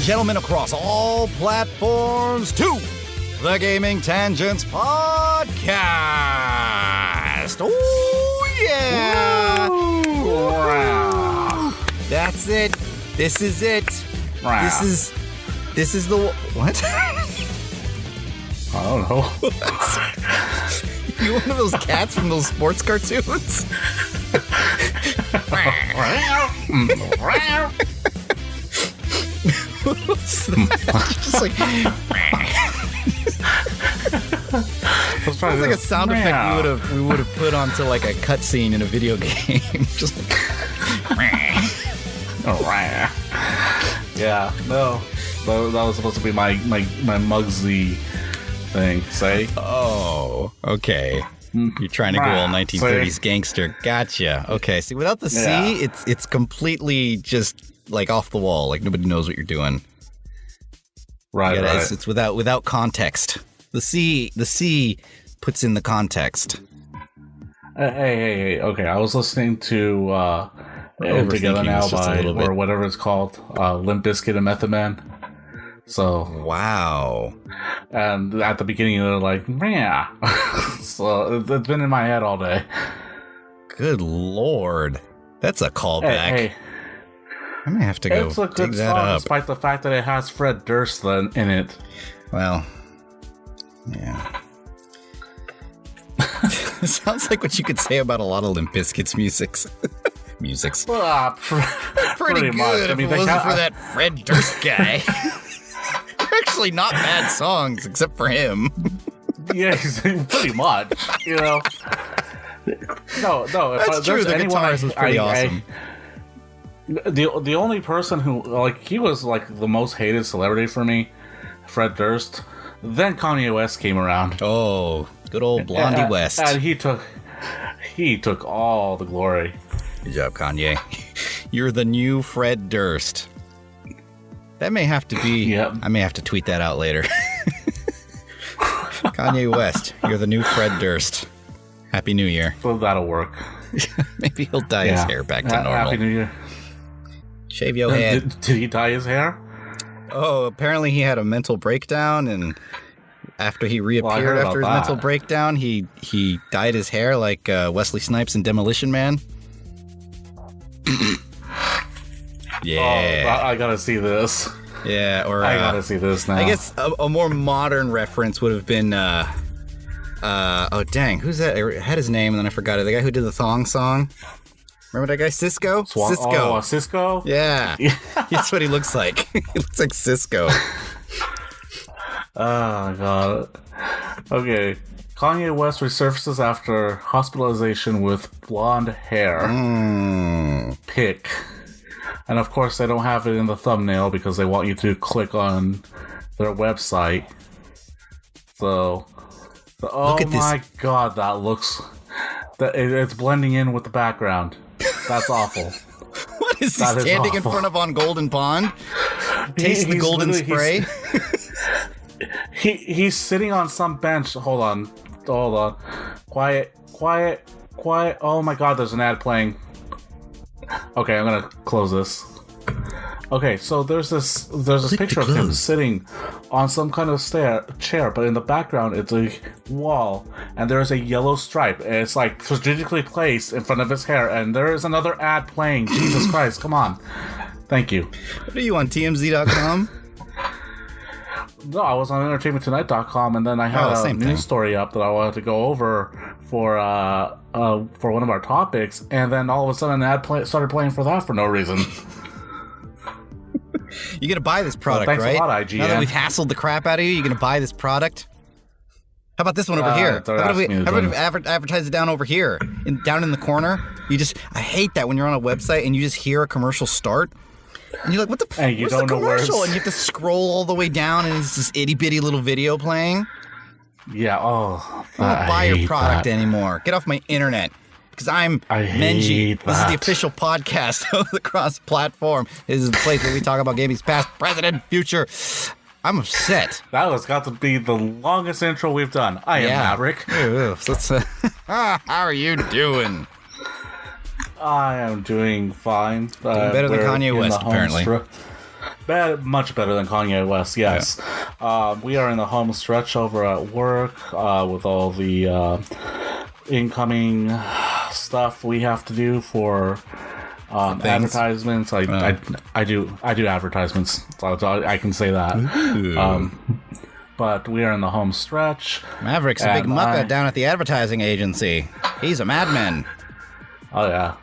gentlemen across all platforms to the Gaming Tangents Podcast. Oh, yeah. Wow. That's it. This is it. Wow. This is the... What? I don't know. You one of those cats from those sports cartoons? What's that? Just like... It's like a sound effect we would have put onto like a cutscene in a video game. Just like... Yeah, no. That was supposed to be my Muggsy thing, say? Oh, okay. You're trying to go all 1930s gangster. Gotcha. Okay, see, without the C, it's completely just like off the wall. Like nobody knows what you're doing. Right. It's without context. The C puts in the context. Hey. Okay, I was listening to Together Now by, or whatever it's called, Limp Bizkit and Method Man. So wow. And at the beginning they're like, yeah. So it's been in my head all day. Good lord. That's a callback. Hey. I may have to go it's a dig good that song, up. despite the fact that it has Fred Durst in it. Well, yeah. It sounds like what you could say about a lot of Limp Bizkit's musics. Pretty good much. if it wasn't for that Fred Durst guy. Actually, not bad songs, except for him. Yeah, pretty much. You know. No. That's true. The guitarist was pretty awesome. The only person who, like, he was like the most hated celebrity for me, Fred Durst. Then Kanye West came around. Oh, good old Blondie West. And he took all the glory. Good job, Kanye. You're the new Fred Durst. That may have to be... Yep. I may have to tweet that out later. Kanye West, you're the new Fred Durst. Happy New Year. So that'll work. Maybe he'll dye his hair back to normal. Happy New Year. Shave your head. Did he dye his hair? Oh, apparently he had a mental breakdown, and after he reappeared after his mental breakdown, he dyed his hair like Wesley Snipes in Demolition Man. Yeah. Oh, I gotta see this. Yeah, or I gotta see this now. I guess a more modern reference would have been oh dang, who's that? I had his name and then I forgot it. The guy who did the Thong song. Remember that guy, Cisco? Cisco. Oh, Cisco? Yeah. That's what he looks like. He looks like Cisco. Oh god. Okay. Kanye West resurfaces after hospitalization with blonde hair. Pick. And of course, they don't have it in the thumbnail because they want you to click on their website. So, oh my god, that looks... It's blending in with the background. That's awful. What is he standing in front of on Golden Pond? Taste the golden spray? He's sitting on some bench. Hold on. Quiet. Oh my god, there's an ad playing. Okay, I'm gonna close this. Okay, so there's this picture of him sitting on some kind of chair, but in the background it's a wall, and there's a yellow stripe, and it's like strategically placed in front of his hair, and there is another ad playing. Jesus Christ, come on. Thank you. What are you on, TMZ.com? No, I was on EntertainmentTonight.com, and then I had a news story up that I wanted to go over for one of our topics, and then all of a sudden an ad started playing for that for no reason. You're going to buy this product, thanks right? A lot, IGN. Now that we've hassled the crap out of you, you're going to buy this product? How about this one over here? How about we advertise it down over here? Down in the corner? I hate that when you're on a website and you just hear a commercial start. And you're like, what's the commercial? And you have to scroll all the way down and it's this itty-bitty little video playing. Yeah, I don't buy your product anymore. Get off my internet. Because I'm Menji. This is the official podcast of the cross-platform. This is the place where we talk about gaming's past, present, future. I'm upset. That has got to be the longest intro we've done. I am Maverick. How are you doing? I am doing fine. Doing better than Kanye West, apparently. much better than Kanye West, yes. Yeah. We are in the home stretch over at work with all the incoming stuff we have to do for advertisements. I do advertisements, so I can say that. But we are in the home stretch. Maverick's a big mucka down at the advertising agency. He's a madman. Oh yeah.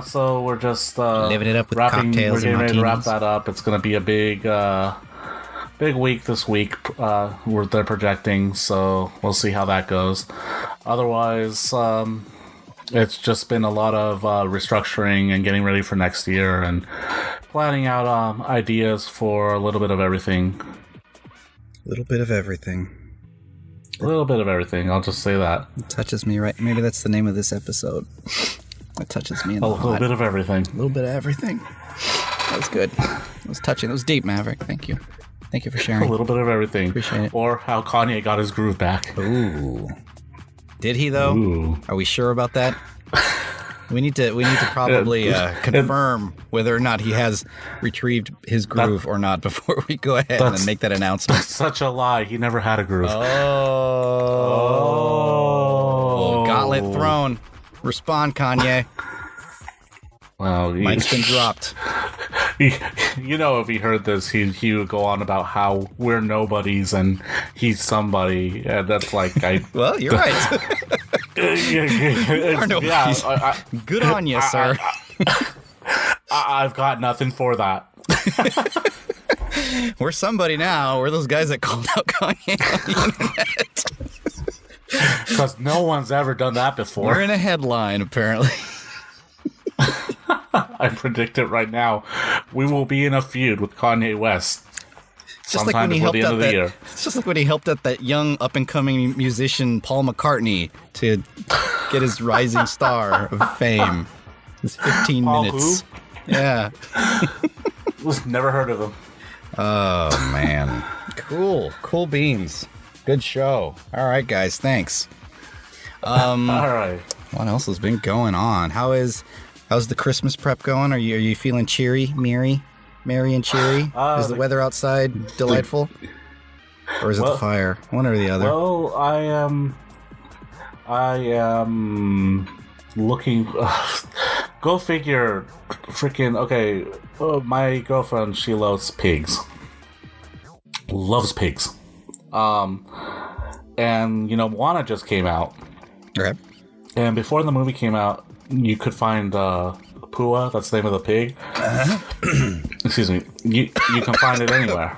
So we're just living it up with cocktails. We're getting ready to wrap that up. It's going to be a big week this week. They're projecting, so we'll see how that goes. Otherwise, it's just been a lot of restructuring and getting ready for next year and planning out ideas for a little bit of everything. A little bit of everything. A little bit of everything. I'll just say that. It touches me right. Maybe that's the name of this episode. It touches me in the heart. A little bit of everything. A little bit of everything. That was good. It was touching. It was deep, Maverick. Thank you. Thank you for sharing. A little bit of everything. Appreciate it. Or how Kanye got his groove back. Ooh. Did he, though? Ooh. Are we sure about that? We need to probably confirm whether or not he has retrieved his groove or not before we go ahead and make that announcement. That's such a lie. He never had a groove. Oh. Gauntlet thrown. Respond, Kanye. Well, Mike's been dropped. You know, if he heard this, he would go on about how we're nobodies and he's somebody. And that's like Well, you're right. Good on you, sir. I've got nothing for that. We're somebody now. We're those guys that called out Kanye on the internet. Because no one's ever done that before. We're in a headline, apparently. I predict it right now. We will be in a feud with Kanye West. Just like when he helped out that, it's just like when he helped out that young up-and-coming musician Paul McCartney to get his rising star of fame. His 15 Paul minutes. Who? Yeah. Never heard of him. Oh, man. Cool beans. Good show. All right, guys. Thanks. All right. What else has been going on? How's the Christmas prep going? Are you feeling cheery, merry and cheery? Is the weather outside delightful? Or is it the fire? One or the other. Well, I am looking. Go figure. Freaking okay. My girlfriend, she loves pigs. Loves pigs. And Moana just came out. Okay. And before the movie came out, you could find Pua. That's the name of the pig. Excuse me. You can find it anywhere.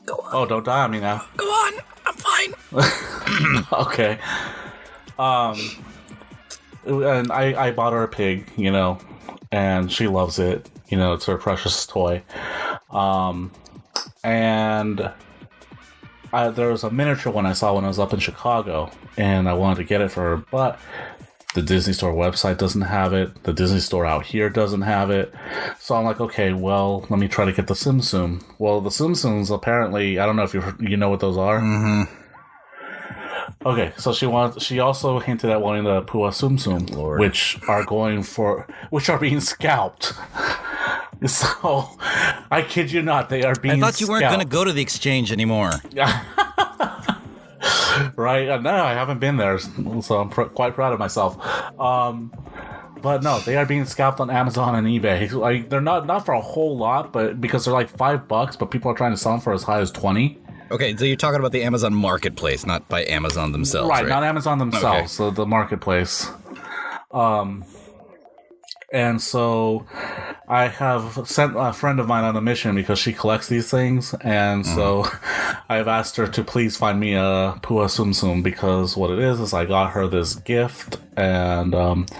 Go on. Oh, don't die on me now. Go on. I'm fine. Okay. And I bought her a pig, and she loves it. It's her precious toy. And there was a miniature one I saw when I was up in Chicago, and I wanted to get it for her, but the Disney Store website doesn't have it. The Disney Store out here doesn't have it. So I'm like, okay, well, let me try to get the Tsum Tsum. Well, the Tsum Tsums, apparently, I don't know if you know what those are. Mm-hmm. Okay, so she also hinted at wanting the Pua Tsum Tsum, which are being scalped. So, I kid you not, they are being scalped. I thought you weren't going to go to the exchange anymore. Right? No, I haven't been there, so I'm quite proud of myself. But no, they are being scalped on Amazon and eBay. Like, they're not for a whole lot, but because they're like $5, but people are trying to sell them for as high as $20. Okay, so you're talking about the Amazon marketplace, not by Amazon themselves, right? Not Amazon themselves, okay. So the marketplace. And so I have sent a friend of mine on a mission because she collects these things, and so I've asked her to please find me a Pua Tsum Tsum, because what it is I got her this gift, and and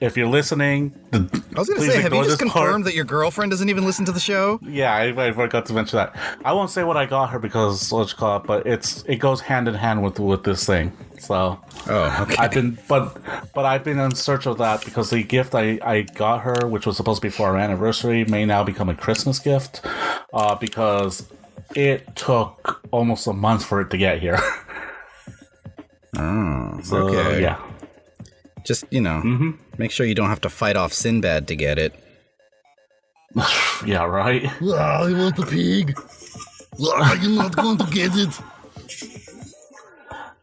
if you're listening, I was going to say, have you just confirmed that your girlfriend doesn't even listen to the show? Yeah, I forgot to mention that. I won't say what I got her because but it goes hand in hand with this thing. So okay. I've been in search of that because the gift I got her, which was supposed to be for our anniversary, may now become a Christmas gift because it took almost a month for it to get here. Oh, so, okay. Yeah. Just, make sure you don't have to fight off Sinbad to get it. Yeah, right? I want the pig. You're not going to get it.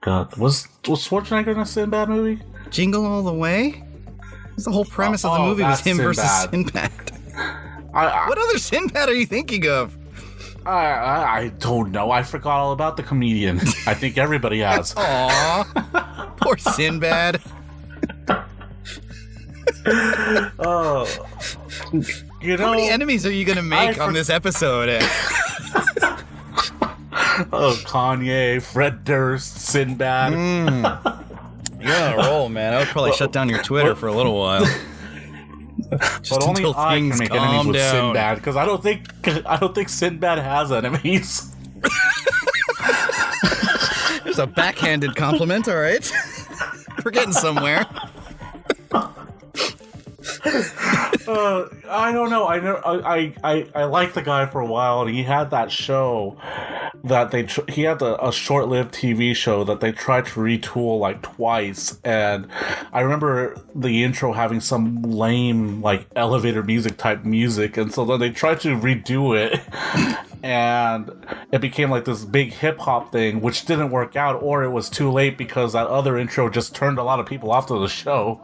God, was Schwarzenegger in a Sinbad movie? Jingle All the Way? The whole premise of the movie was him versus Sinbad. What other Sinbad are you thinking of? I don't know. I forgot all about the comedian. I think everybody has. Aww. Poor Sinbad. Oh. You know, how many enemies are you going to make on this episode? Kanye, Fred Durst, Sinbad. You're on a roll, man. I would probably shut down your Twitter for a little while. But only I can make enemies with Sinbad, because I don't think Sinbad has enemies. There's a backhanded compliment, all right? We're getting somewhere. I don't know. I liked the guy for a while, and he had that show that he had a short-lived TV show that they tried to retool like twice, and I remember the intro having some lame like elevator music type music, and so then they tried to redo it, and it became like this big hip-hop thing, which didn't work out, or it was too late because that other intro just turned a lot of people off to the show.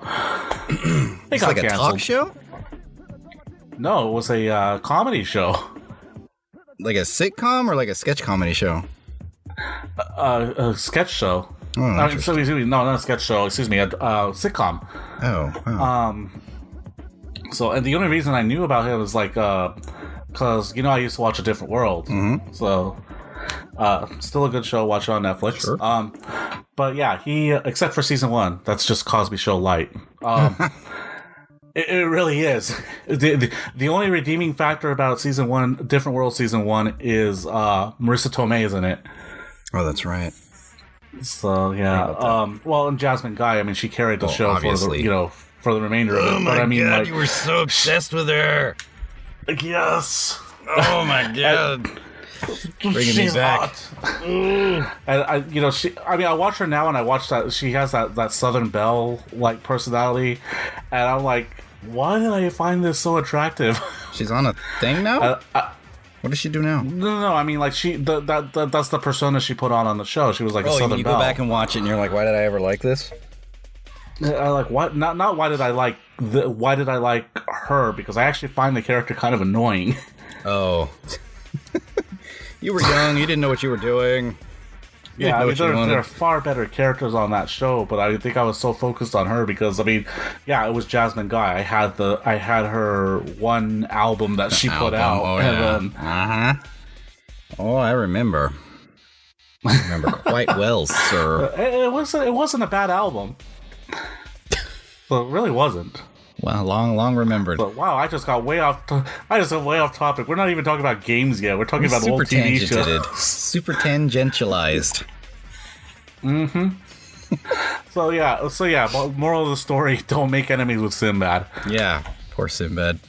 It's like canceled. A talk show? No, it was a comedy show. Like a sitcom or like a sketch comedy show? A sketch show. Oh, no, not a sketch show. Excuse me, a sitcom. Oh. So, and the only reason I knew about him was like, because I used to watch A Different World. Mm-hmm. So, still a good show. Watch it on Netflix. Sure. But yeah, he except for season 1, that's just Cosby Show light. It really is. The only redeeming factor about season 1, Different World season 1, is Marissa Tomei is in it. Oh, that's right. So yeah. Well, and Jasmine Guy. I mean, she carried the show obviously. for the remainder of it. Oh my but I mean, God, you were so obsessed with her. Yes. Oh my God. Bringing me back. And I watch her now, and I watch that she has that Southern Belle like personality, and I'm like, why did I find this so attractive? She's on a thing now. What does she do now? No. I mean, like that's the persona she put on the show. She was like a Southern Belle. You go back and watch it, and you're like, why did I ever like this? I like what? Not why did I like why did I like her? Because I actually find the character kind of annoying. Oh. You were young. You didn't know what you were doing. Yeah, there are far better characters on that show, but I think I was so focused on her because, I mean, yeah, it was Jasmine Guy. I had her one album that she put out. Oh, yeah. Oh, I remember. I remember quite well, sir. It wasn't a bad album. Well, it really wasn't. Wow, long remembered. But wow, I just got way off topic. We're not even talking about games yet. We're talking about old TV shows. Super tangentialized. Mm-hmm. So yeah. Moral of the story: don't make enemies with Sinbad. Yeah, poor Sinbad.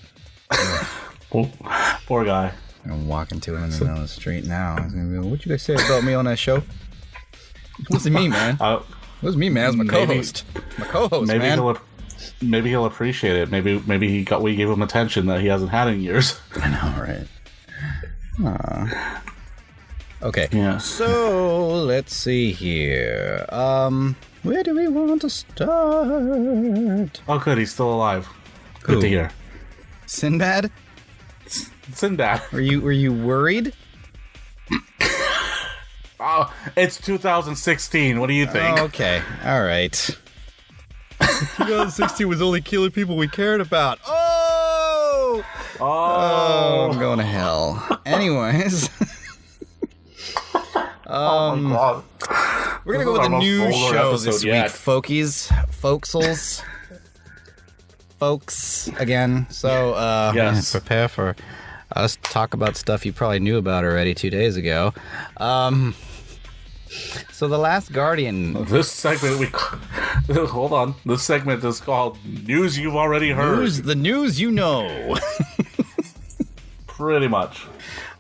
Poor guy. I'm walking to him in the middle of the street now. What'd you guys say about me on that show? It wasn't me, man. It was me, man. It was my co-host. My co-host, man. Maybe he'll appreciate it. Maybe we gave him attention that he hasn't had in years. I know, right? Okay. Yeah. So let's see here. Where do we want to start? Oh, good. He's still alive. Good to hear. Sinbad? Sinbad. Were you worried? Oh, it's 2016. What do you think? Oh, okay. All right. 2016 was only killing people we cared about. Oh, I'm going to hell. Anyways. Oh my God. We're going to go with the new show this week, folksels. Folks, again. So, yes. Prepare for us to talk about stuff you probably knew about already 2 days ago. So The Last Guardian. This segment hold on. This segment is called News You've Already Heard. The news you know. Pretty much.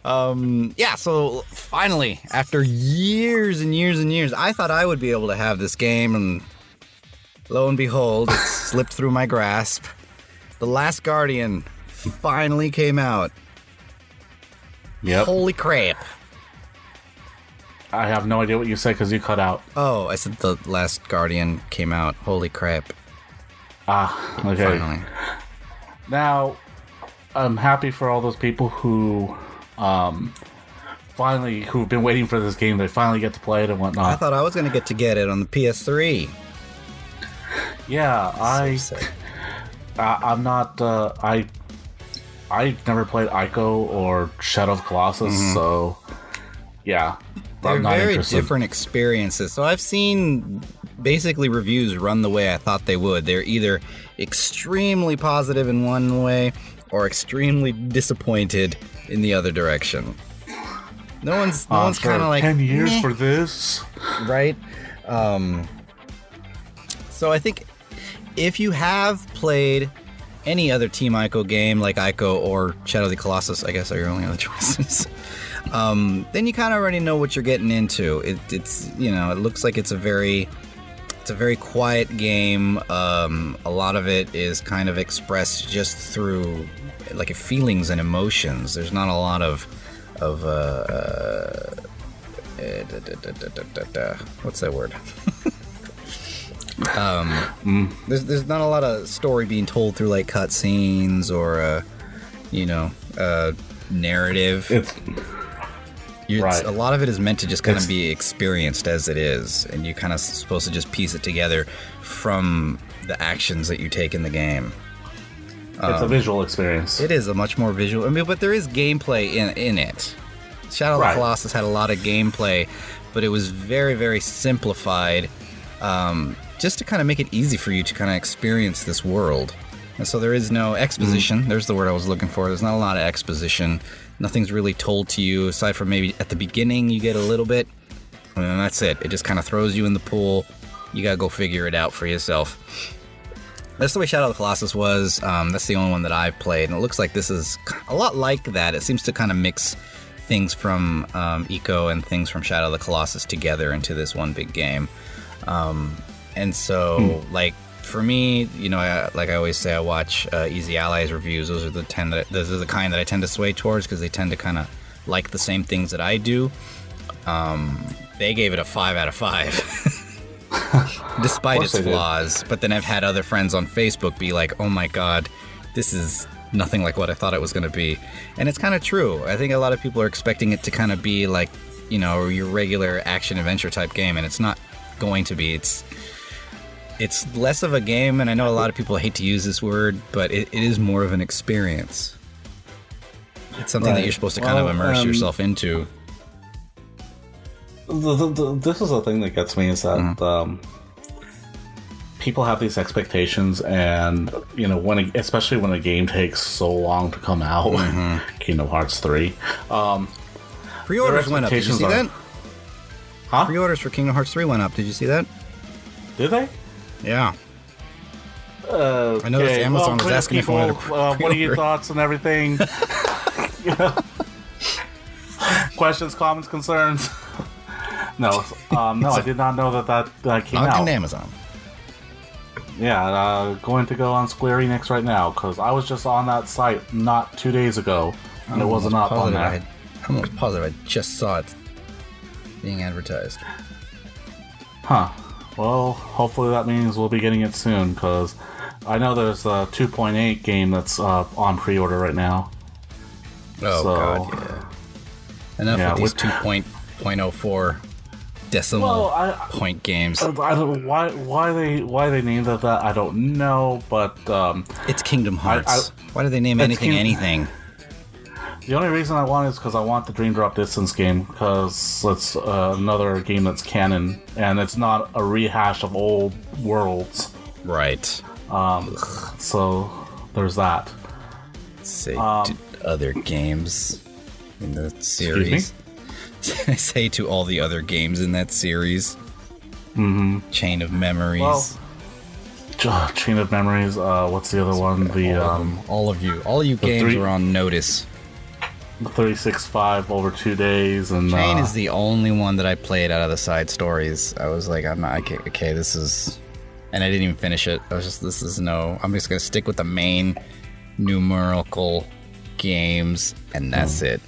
Yeah, so finally, after years and years and years, I thought I would be able to have this game, and lo and behold, it slipped through my grasp. The Last Guardian finally came out. Yep. Holy crap. I have no idea what you said because you cut out. Oh, I said the Last Guardian came out. Holy crap. Okay. Finally. Now, I'm happy for all those people who've been waiting for this game. They finally get to play it and whatnot. I thought I was going to get it on the PS3. Yeah, I'm not. I never played Ico or Shadow of the Colossus, so yeah. They're I'm not very interested. different experiences. So I've seen basically reviews run the way I thought they would. They're either extremely positive in one way or extremely disappointed in the other direction. No one's kind of like 10 years meh, for this, right? So I think if you have played any other Team Ico game like Ico or Shadow of the Colossus, I guess are your only other choices. Then you kind of already know what you're getting into. It's it looks like it's a very quiet game. A lot of it is kind of expressed just through like feelings and emotions. There's not a lot of what's that word? There's not a lot of story being told through like cutscenes or narrative. Right. A lot of it is meant to just kind of be experienced as it is, and you kind of supposed to just piece it together from the actions that you take in the game. It's a visual experience. It is a much more visual. But there is gameplay in it. Shadow of the Colossus had a lot of gameplay, but it was very, very simplified, just to kind of make it easy for you to kind of experience this world. And so there is no exposition. There's the word I was looking for. There's not a lot of exposition. Nothing's really told to you, aside from maybe at the beginning you get a little bit, and then that's it. It just kind of throws you in the pool. You gotta go figure it out for yourself. That's the way Shadow of the Colossus was. That's the only one that I've played, and it looks like this is a lot like that. It seems to kind of mix things from Ico and things from Shadow of the Colossus together into this one big game. And so, like, for me, like I always say, I watch Easy Allies reviews. Those are the kind that I tend to sway towards because they tend to kind of like the same things that I do. They gave it a 5 out of 5, despite its flaws. But then I've had other friends on Facebook be like, "Oh my God, this is nothing like what I thought it was going to be," and it's kind of true. I think a lot of people are expecting it to kind of be like, your regular action adventure type game, and it's not going to be. It's less of a game, and I know a lot of people hate to use this word, but it is more of an experience. It's something that you're supposed to kind of immerse yourself into. This is the thing that gets me is that people have these expectations, and especially when a game takes so long to come out, Kingdom Hearts 3. Pre-orders went up. Did you see that? Huh? Pre-orders for Kingdom Hearts 3 went up. Did you see that? Did they? Yeah. I noticed Amazon was asking me if I wanted to pre-order. What are your thoughts and everything? Questions, comments, concerns? No, I did not know that came out. On Amazon. Yeah, going to go on Square Enix right now because I was just on that site not 2 days ago and it wasn't up on there. I'm almost positive I just saw it being advertised. Huh. Well, hopefully that means we'll be getting it soon, because I know there's a 2.8 game that's on pre-order right now. Oh, God, yeah. Enough with these 2.04 decimal point games. I don't why they named it that, I don't know, but... it's Kingdom Hearts. Why do they name anything? The only reason I want it is because I want the Dream Drop Distance game, because it's another game that's canon, and it's not a rehash of old worlds. Right. So there's that. Say to other games in the series. I say to all the other games in that series. Chain of Memories. Well, Chain of Memories. What's the other one? All of you games are on notice. 365 over 2 days, and Chain is the only one that I played out of the side stories. I was like, I'm not okay. This is, and I didn't even finish it. I was just, I'm just gonna stick with the main numerical games, and that's it.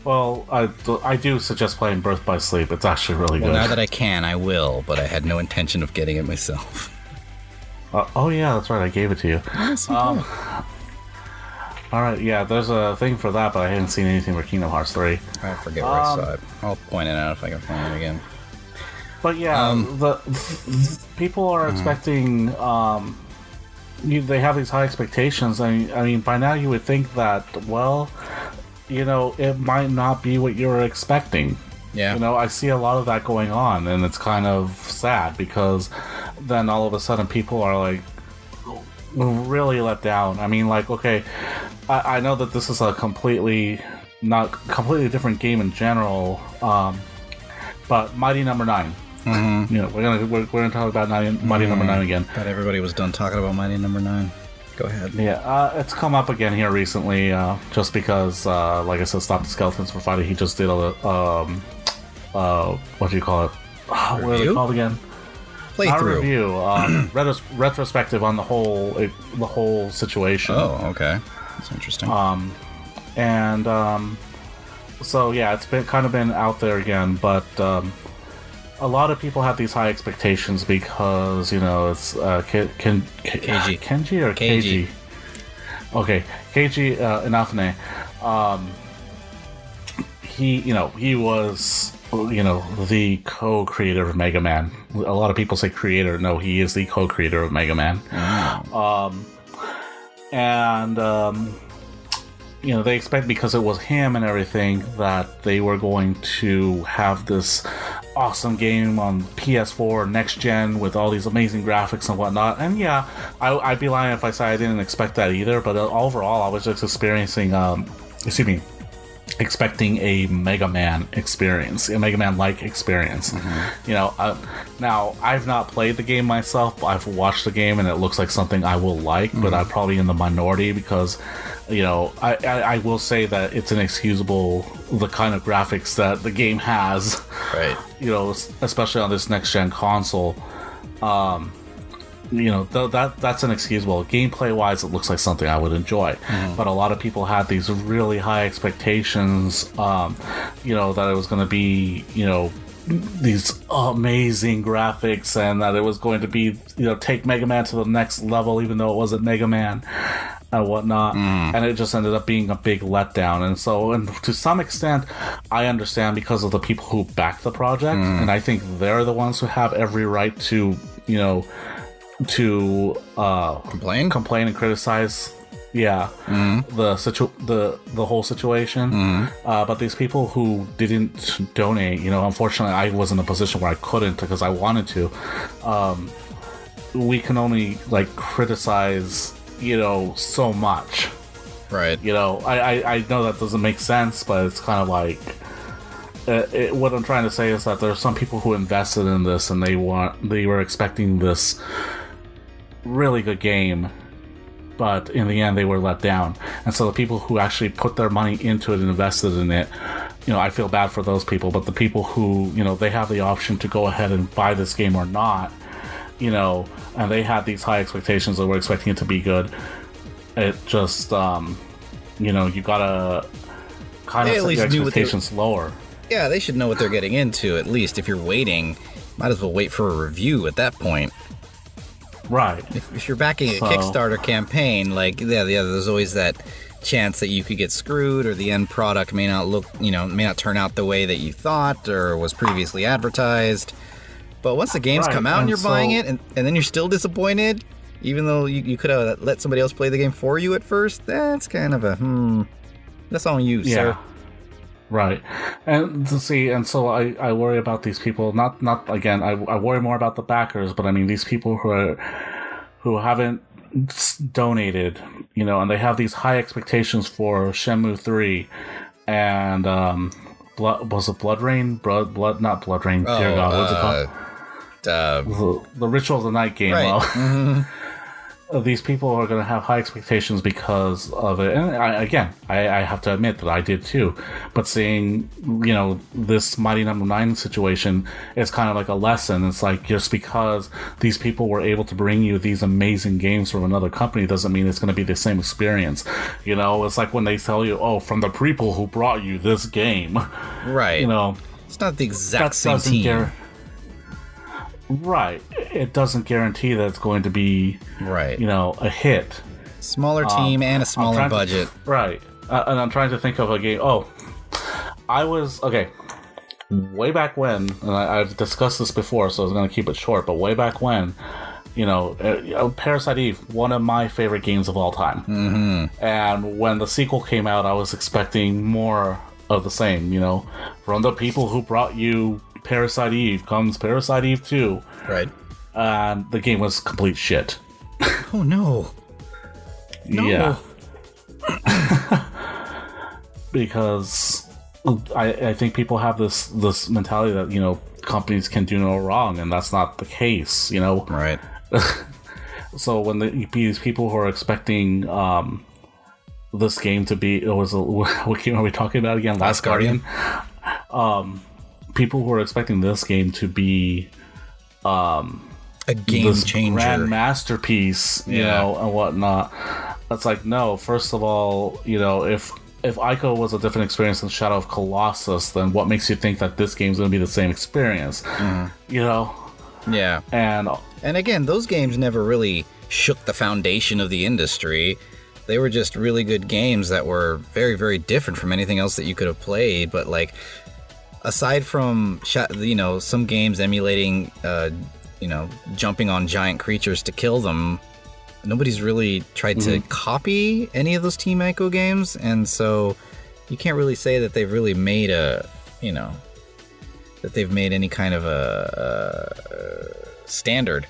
Well, I do suggest playing Birth by Sleep. It's actually really good. Well, now that I can, I will, but I had no intention of getting it myself. Oh yeah, that's right. I gave it to you. All right, yeah. There's a thing for that, but I haven't seen anything for Kingdom Hearts 3. I forget where I saw it. I'll point it out if I can find it again. But yeah, the people are expecting. They have these high expectations. I mean, by now you would think that, well, it might not be what you were expecting. Yeah. I see a lot of that going on, and it's kind of sad because then all of a sudden people are like really let down. I mean, like, okay, I know that this is a completely different game in general, but Mighty Number 9. Mm-hmm. We're gonna talk about Mighty Number 9 again. Thought everybody was done talking about Mighty Number 9. Go ahead. Yeah, it's come up again here recently, just because, like I said, Stop the Skeletons for Friday. He just did what do you call it? What are they called again? Playthrough. Review. Retrospective on the whole situation. Oh, okay. That's interesting. So yeah, it's been out there again, but a lot of people have these high expectations because it's Kenji or Keiji. Okay, Keiji Inafune. He was the co-creator of Mega Man. A lot of people say creator. No, he is the co-creator of Mega Man. They expect, because it was him and everything, that they were going to have this awesome game on PS4 next gen with all these amazing graphics and whatnot. And yeah, I'd be lying if I said I didn't expect that either. But overall, I was just expecting a Mega Man experience, a Mega Man-like experience. Mm-hmm. Now I've not played the game myself, but I've watched the game and it looks like something I will like, but I'm probably in the minority because I will say that it's inexcusable, the kind of graphics that the game has, right? Especially on this next gen console. That's inexcusable. Gameplay wise, it looks like something I would enjoy, but a lot of people had these really high expectations, that it was going to be, these amazing graphics, and that it was going to be, take Mega Man to the next level, even though it wasn't Mega Man and whatnot, and it just ended up being a big letdown. And so, and to some extent, I understand, because of the people who back the project, and I think they're the ones who have every right to, complain and criticize, the whole situation. But these people who didn't donate, unfortunately, I was in a position where I couldn't because I wanted to. We can only criticize, so much, right? I know that doesn't make sense, but it's kind of like. What I'm trying to say is that there are some people who invested in this and they were expecting this really good game, but in the end they were let down. And so the people who actually put their money into it and invested in it, I feel bad for those people. But the people who, they have the option to go ahead and buy this game or not, and they had these high expectations that were expecting it to be good, it just, you gotta kind of set your expectations lower. Yeah, they should know what they're getting into, at least. If you're waiting, might as well wait for a review at that point. Right. If you're backing a Kickstarter campaign, there's always that chance that you could get screwed, or the end product may not may not turn out the way that you thought or was previously advertised. But once the game's come out and you're buying it, and then you're still disappointed, even though you could have let somebody else play the game for you at first, that's kind of that's on you, sir. Right. And so I worry about these people, not again, I worry more about the backers, but I mean these people who haven't donated, and they have these high expectations for Shenmue 3 and was it Blood Rain? Not Blood Rain, dear God, what's it called? The Ritual of the Night game. Right. these people are going to have high expectations because of it. And I have to admit that I did too. But seeing, this Mighty Number 9 situation, it's kind of like a lesson. It's like, just because these people were able to bring you these amazing games from another company doesn't mean it's going to be the same experience. It's like when they tell you, oh, from the people who brought you this game. Right. It's not the exact same team. Right. It doesn't guarantee that it's going to be, a hit. Smaller team and a smaller budget. Right. And I'm trying to think of a game. Oh, way back when, and I've discussed this before, so I was going to keep it short, but way back when, Parasite Eve, one of my favorite games of all time. Mm-hmm. And when the sequel came out, I was expecting more of the same, from the people who brought you Parasite Eve comes Parasite Eve 2. Right. And the game was complete shit. Oh, no. Yeah. Because I think people have this mentality that, companies can do no wrong, and that's not the case, Right. So when these people who are expecting this game to be... what game are we talking about again? Last Guardian? People who are expecting this game to be a game changer, grand masterpiece, and whatnot. It's like, no. First of all, if Ico was a different experience than Shadow of Colossus, then what makes you think that this game's going to be the same experience? Mm-hmm. Yeah. And again, those games never really shook the foundation of the industry. They were just really good games that were very, very different from anything else that you could have played. But aside from, some games emulating, jumping on giant creatures to kill them, nobody's really tried to copy any of those Team Ico games. And so you can't really say that they've really made that they've made any kind of a standard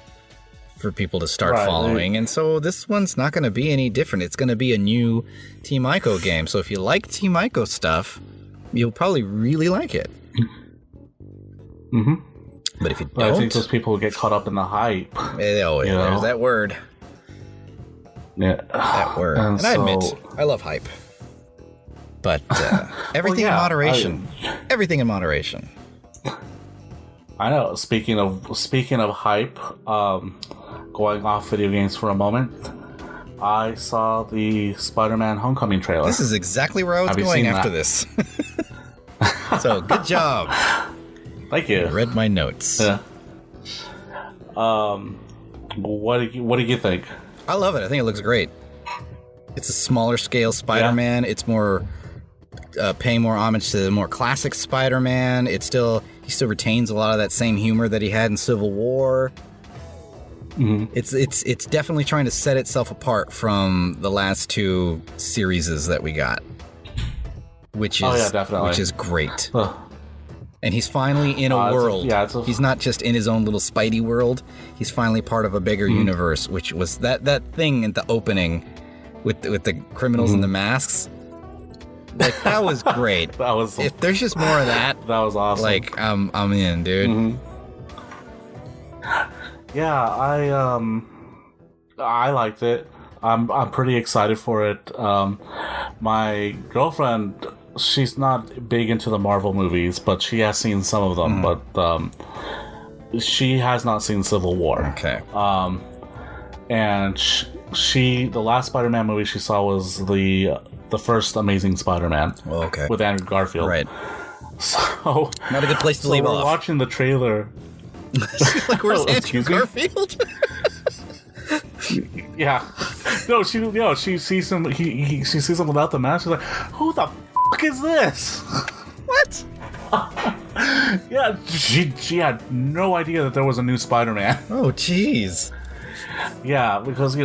for people to start following. And so this one's not going to be any different. It's going to be a new Team Ico game. So if you like Team Ico stuff, you'll probably really like it. Mm-hmm. But if you don't... I think those people will get caught up in the hype. There's that word. Yeah. That word. And I admit, I love hype. But everything in moderation. Everything in moderation. I know. Speaking of hype, going off video games for a moment, I saw the Spiderman Homecoming trailer. This is exactly where I was going after this. So, good job. Thank you. I read my notes. Yeah. What did you think? I love it. I think it looks great. It's a smaller scale Spider-Man. Yeah. It's more paying more homage to the more classic Spider-Man. He still retains a lot of that same humor that he had in Civil War. Mm-hmm. It's definitely trying to set itself apart from the last two series that we got, which is great. And he's finally in a world. He's not just in his own little Spidey world. He's finally part of a bigger universe, which was that thing at the opening with the criminals and the masks. That was great. If there's just more of that, that was awesome. I'm in, dude. Mm-hmm. Yeah, I liked it. I'm pretty excited for it. My girlfriend, she's not big into the Marvel movies, but she has seen some of them. But she has not seen Civil War. Okay. And the last Spider-Man movie she saw was the first Amazing Spider-Man. Oh, okay. With Andrew Garfield. Right. So not a good place to leave off. We're watching the trailer. Where's Andrew Garfield? Yeah. No, she sees him. She sees him without the mask. She's like, "Who the fuck is this?" What? Yeah, she had no idea that there was a new Spider-Man. Oh, jeez. Yeah, because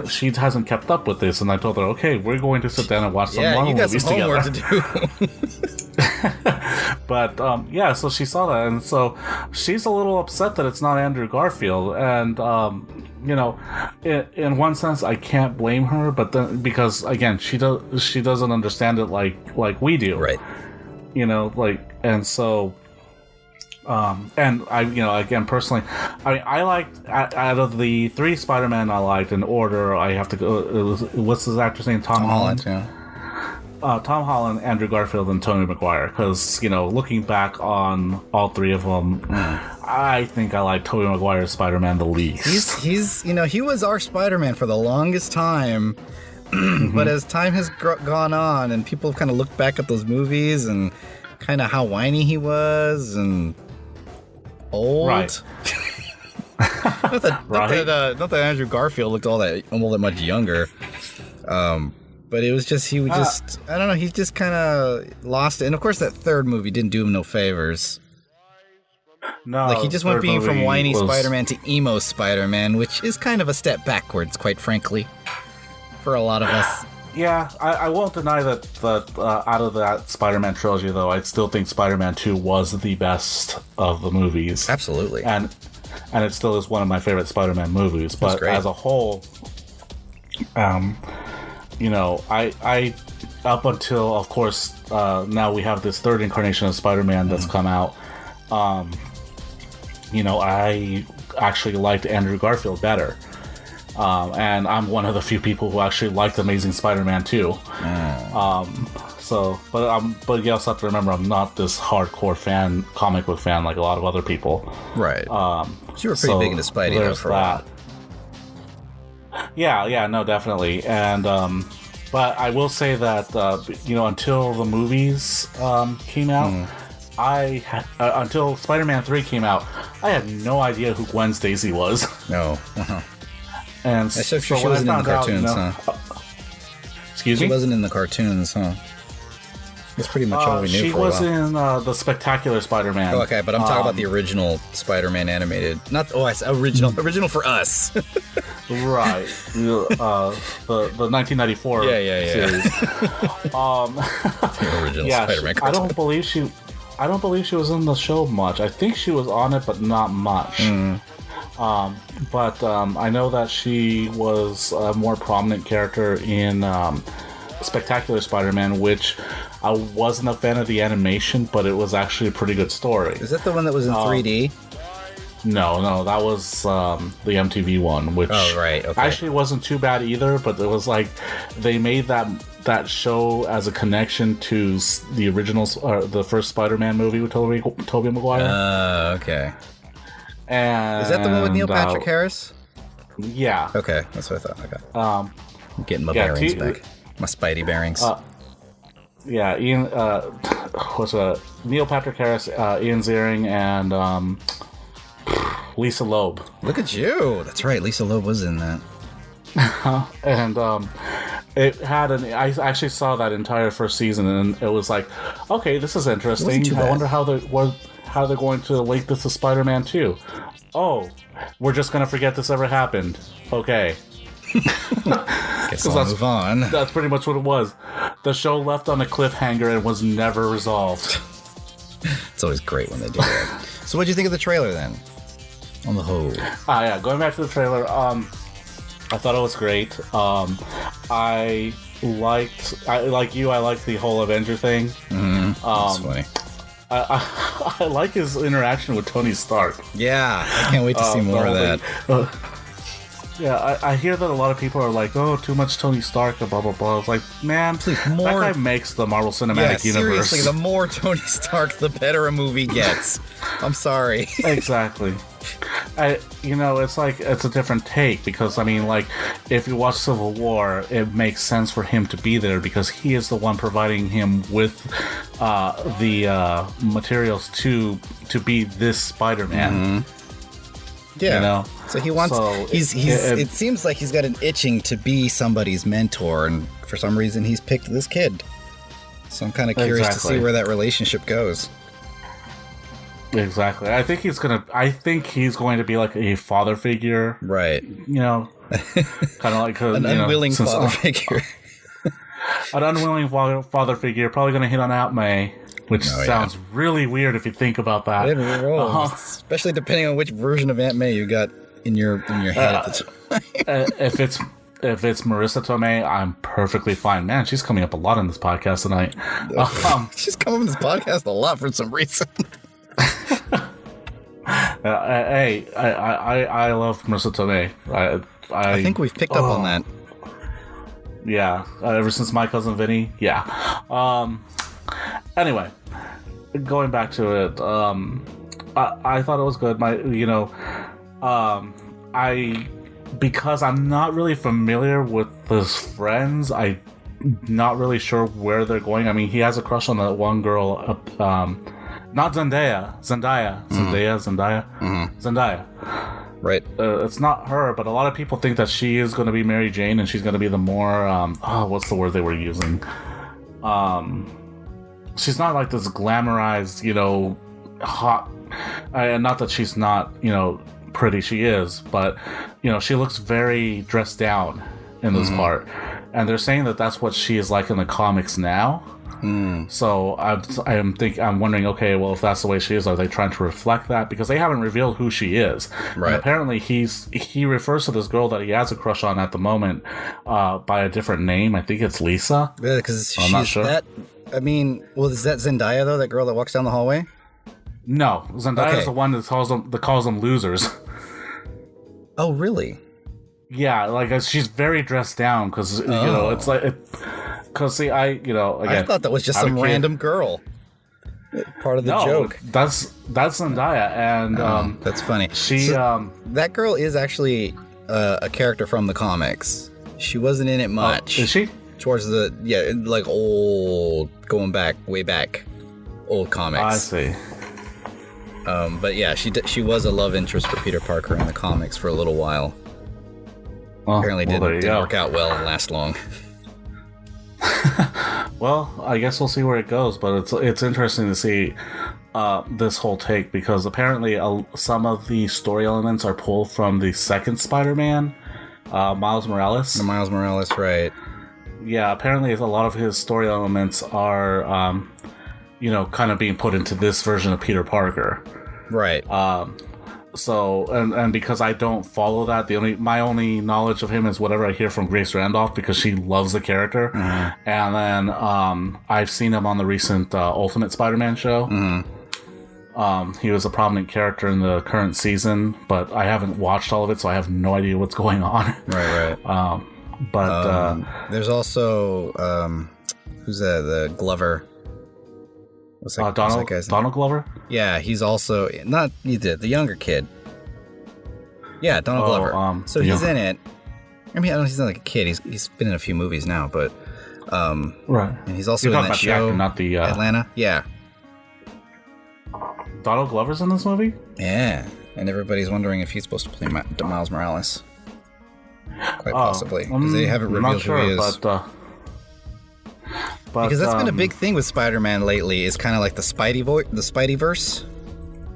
she hasn't kept up with this, and I told her, okay, we're going to sit down and watch some Marvel movies together. Yeah, you got some homework to do. But so she saw that, and so she's a little upset that it's not Andrew Garfield, and in one sense, I can't blame her, but then because again, she doesn't understand it like we do, right? And so And I, again, personally, I liked, out of the 3 Spider-Man I liked in order, I have to go, what's his actor's name? Tom Holland. Yeah. Tom Holland, Andrew Garfield, and Tobey Maguire. Because, looking back on all 3 of them, I think I like Tobey Maguire's Spider-Man the least. He's he was our Spider-Man for the longest time. But as time has gone on and people have kind of looked back at those movies and kind of how whiny he was and old. Right. not that Andrew Garfield looked all that much younger. But it was just, I don't know, he just kind of lost it. And of course that 3rd movie didn't do him no favors. No, like he just went being from whiny Spider-Man to emo Spider-Man, which is kind of a step backwards, quite frankly, for a lot of us. Yeah, I won't deny that out of that Spider-Man trilogy, though, I still think Spider-Man 2 was the best of the movies. Absolutely. And it still is one of my favorite Spider-Man movies. But as a whole, I up until, of course, now we have this 3rd incarnation of Spider-Man that's come out, I actually liked Andrew Garfield better. And I'm one of the few people who actually liked Amazing Spider-Man 2. But you also have to remember, I'm not this hardcore comic book fan like a lot of other people. Right. So you were pretty big into Spidey though for a while. Yeah, no, definitely. And but I will say that until the movies came out, until Spider-Man 3 came out, I had no idea who Gwen Stacy was. No. And so she wasn't in the cartoons, huh? Excuse me? She wasn't in the cartoons, huh? That's pretty much all we knew for a while. She was in the Spectacular Spider-Man. Oh, okay, but I'm talking about the original Spider-Man animated. I said original for us. Right. The 1994 series. The original Spider-Man cartoon. I don't believe she was in the show much. I think she was on it, but not much. But I know that she was a more prominent character in Spectacular Spider-Man, which I wasn't a fan of the animation, but it was actually a pretty good story. Is that the one that was in 3D? No, that was the MTV one, which actually wasn't too bad either, but it was like they made that show as a connection to the original, the first Spider-Man movie with Tobey Maguire. Okay. And is that the one with Neil Patrick Harris? Yeah. Okay, that's what I thought. Okay. I'm getting my bearings back. My Spidey bearings. Ian. Neil Patrick Harris, Ian Ziering, and Lisa Loeb. Look at you. That's right. Lisa Loeb was in that. And it had I actually saw that entire first season, and it was like, okay, this is interesting. I wonder how they're going to link this to Spider-Man 2. Oh, we're just going to forget this ever happened. Okay. Guess I'll move on. That's pretty much what it was. The show left on a cliffhanger and was never resolved. It's always great when they do that. So what did you think of the trailer then? On the whole. Going back to the trailer, I thought it was great. I liked the whole Avenger thing. That's funny. I like his interaction with Tony Stark. Yeah, I can't wait to see more of that. I hear that a lot of people are like, oh, too much Tony Stark and blah, blah, blah. It's like, man, please, more... that guy makes the Marvel Cinematic Universe. Seriously, the more Tony Stark, the better a movie gets. I'm sorry. Exactly. It's like, it's a different take because, I mean, like, if you watch Civil War, it makes sense for him to be there because he is the one providing him with the materials to be this Spider-Man. Yeah. So he wants. It seems like he's got an itching to be somebody's mentor, and for some reason he's picked this kid. So I'm kind of curious to see where that relationship goes. Exactly. I think he's going to be like a father figure. Right. Kind of like an unwilling father figure. An unwilling father figure, probably going to hit on Aunt May. Which sounds really weird if you think about that. Especially depending on which version of Aunt May you got in your head at the time. If it's Marissa Tomei, I'm perfectly fine. Man, she's coming up a lot on this podcast tonight. She's coming on this podcast a lot for some reason. Hey, I love Marissa Tomei. I think we've picked up on that. Yeah, ever since My Cousin Vinny. Yeah. Anyway, going back to it, I thought it was good. Because I'm not really familiar with his friends, I'm not really sure where they're going. I mean, he has a crush on that one girl, not Zendaya. Right. It's not her, but a lot of people think that she is going to be Mary Jane, and she's going to be the more, what's the word they were using? She's not like this glamorized, hot. Not that she's not, pretty. She is, but she looks very dressed down in this part, and they're saying that that's what she is like in the comics now. So I'm wondering, okay, well, if that's the way she is, are they trying to reflect that? Because they haven't revealed who she is. Right. And apparently he refers to this girl that he has a crush on at the moment by a different name. I think it's Lisa. Yeah, because I'm not sure. Is that Zendaya though? That girl that walks down the hallway? No, Zendaya is the one that calls them losers. Oh, really? Yeah, like she's very dressed down because it's like. Because see, again, I thought that was just some random girl. Part of the joke. That's Zendaya, and that's funny. That girl is actually a character from the comics. She wasn't in it much. Is she? Towards like old, going back, way back, old comics. I see. But yeah, she was a love interest for Peter Parker in the comics for a little while. Apparently didn't work out well and last long. Well, I guess we'll see where it goes, but it's interesting to see this whole take, because apparently some of the story elements are pulled from the second Spider-Man, Miles Morales. The Miles Morales, right. Yeah, apparently a lot of his story elements are, kind of being put into this version of Peter Parker. Right. So, and because I don't follow that, my only knowledge of him is whatever I hear from Grace Randolph, because she loves the character. Mm-hmm. And then I've seen him on the recent Ultimate Spider-Man show. Mm-hmm. He was a prominent character in the current season, but I haven't watched all of it, so I have no idea what's going on. Right. There's also who's the Glover? What's that guy's name? Donald Glover? Yeah, he's also the younger kid. Yeah, Donald Glover. So he's in it. I mean, I don't know, he's not like a kid. He's been in a few movies now, but right. And he's also in that show, actor, not the Atlanta. Yeah. Donald Glover's in this movie? Yeah, and everybody's wondering if he's supposed to play Miles Morales. Quite possibly, because they haven't revealed who he is. Because that's been a big thing with Spider-Man lately, is kind of like the Spideyverse.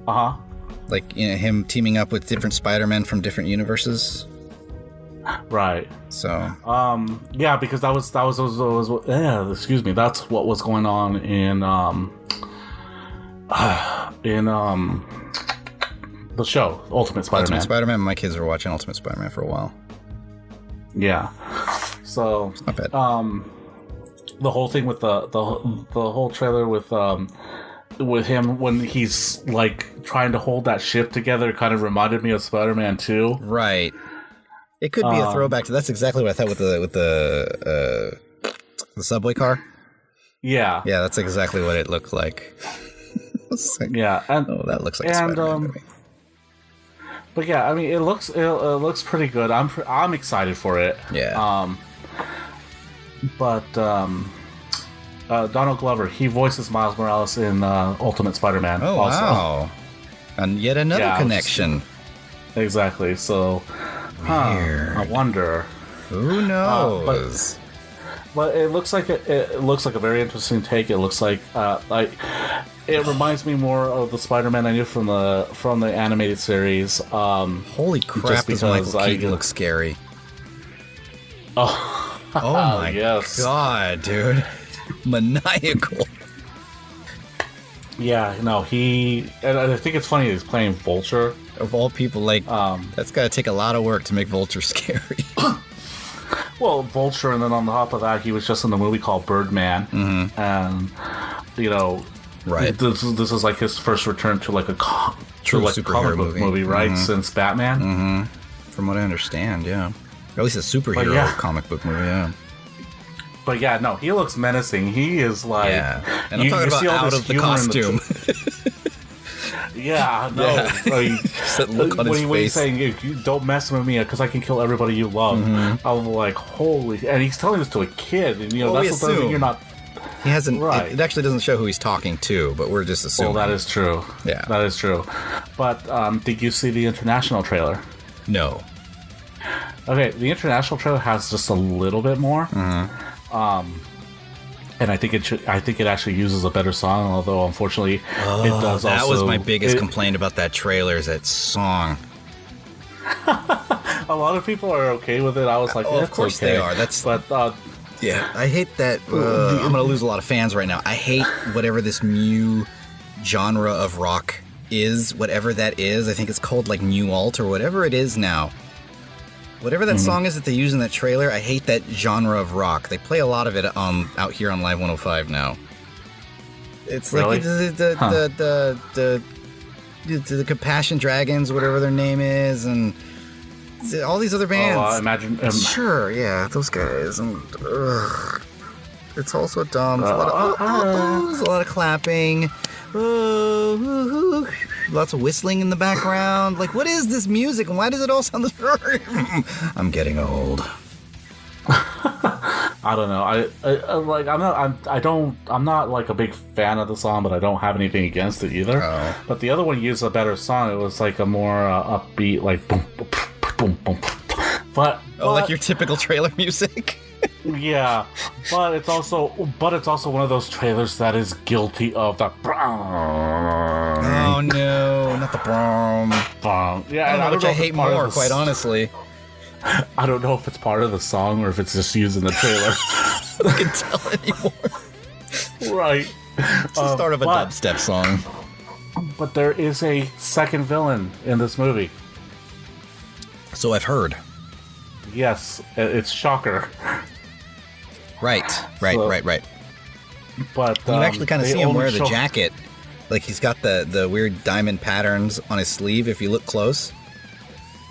Uh-huh. Like, him teaming up with different Spider-Men from different universes. Right. So. Yeah, because that was excuse me, that's what was going on in the show, Ultimate Spider-Man. Ultimate Spider-Man, my kids were watching Ultimate Spider-Man for a while. Yeah. So, not bad. The whole thing with the whole trailer with him when he's like trying to hold that ship together kind of reminded me of Spider-Man 2. Right. It could be a throwback to. That's exactly what I thought with the subway car. Yeah. Yeah, that's exactly what it looked like. Yeah, and that looks like a Spider-Man movie. But yeah, I mean, it looks pretty good. I'm excited for it. Yeah. But Donald Glover, he voices Miles Morales in Ultimate Spider-Man. Oh, also. Wow. And yet another connection. Exactly. So, I wonder. Who knows? But it looks like it looks like a very interesting take. It looks like it reminds me more of the Spider-Man I knew from the animated series. Holy crap! Does Michael Keaton look scary? Oh. Oh my god, dude. Maniacal. Yeah, no, and I think it's funny he's playing Vulture. Of all people, like, that's gotta take a lot of work to make Vulture scary. Well, Vulture, and then on top of that, he was just in the movie called Birdman. Mm-hmm. And, right. this is like his first return to like True like superhero comic book movie, right? Since Batman. From what I understand, yeah. Or at least a superhero comic book movie, yeah. But yeah, no, he looks menacing. He is like... Yeah, and I'm talking about out of the costume. Yeah, no. Like, that look on his face. When he's saying, you don't mess with me because I can kill everybody you love. I'm like, holy... And he's telling this to a kid. And, that's the thing you're not... He hasn't... Right. It actually doesn't show who he's talking to, but we're just assuming. Well, that is true. Yeah. That is true. But did you see the international trailer? No. Okay, the international trailer has just a little bit more. And I think it actually uses a better song, although unfortunately it does also... That was my biggest complaint about that trailer, is that song. A lot of people are okay with it. I was like, of course okay. they are. Yeah, I hate that. I'm going to lose a lot of fans right now. I hate whatever this new genre of rock is, whatever that is. I think it's called like new alt or whatever it is now. Whatever that song is that they use in that trailer, I hate that genre of rock. They play a lot of it out here on Live 105 now. It's like the Compassion Dragons, whatever their name is, and all these other bands. I imagine. Sure, yeah, those guys. And, it's also dumb. It's a lot of clapping. Lots of whistling in the background. Like, what is this music, and why does it all sound this? I'm getting old. I don't know. I'm not like a big fan of the song, but I don't have anything against it either. Oh. But the other one used a better song. It was like a more upbeat, like boom, boom, boom, boom. But like your typical trailer music. Yeah, but it's also one of those trailers that is guilty of the. Oh no, not the brom. Yeah, I don't know which I hate more, quite honestly. I don't know if it's part of the song or if it's just used in the trailer. I can tell anymore. Right. It's the start of a dubstep song. But there is a second villain in this movie. So I've heard. Yes, it's Shocker. Right. But you actually kind of see him wear the jacket. Like, he's got the weird diamond patterns on his sleeve if you look close.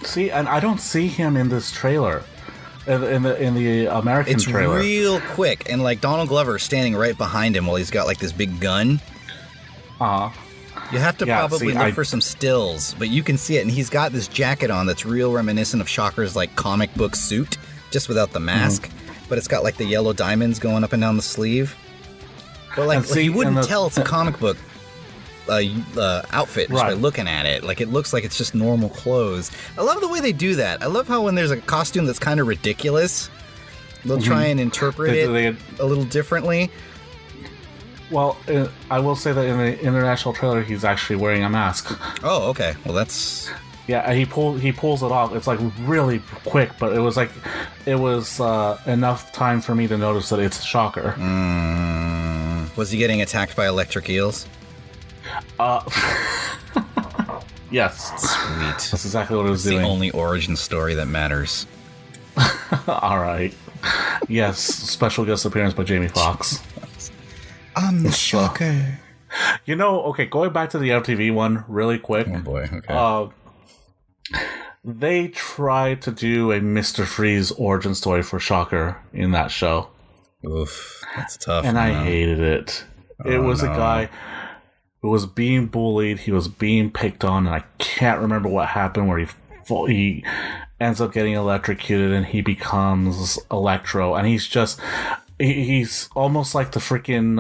See, and I don't see him in this trailer. In the American trailer. It's real quick, and like Donald Glover standing right behind him while he's got like this big gun. You have to probably look for some stills, but you can see it, and he's got this jacket on that's real reminiscent of Shocker's like comic book suit, just without the mask. But it's got like the yellow diamonds going up and down the sleeve. But like you wouldn't tell it's a comic book outfit just by looking at it. Like, it looks like it's just normal clothes. I love the way they do that. I love how when there's a costume that's kind of ridiculous, they'll try and interpret it a little differently. Well, I will say that in the international trailer, he's actually wearing a mask. Oh, okay. Well, that's... Yeah, he pulls it off. It's like really quick, but it was enough time for me to notice that it's Shocker. Was he getting attacked by electric eels? Yes. Sweet. That's exactly what it was doing. The only origin story that matters. All right. Yes, special guest appearance by Jamie Foxx. I'm the Shocker. Okay, going back to the MTV one really quick. Oh boy, okay. They tried to do a Mr. Freeze origin story for Shocker in that show. Oof, that's tough. And I hated it. It was a guy who was being bullied, he was being picked on, and I can't remember what happened where he ends up getting electrocuted and he becomes Electro, and he's almost like the freaking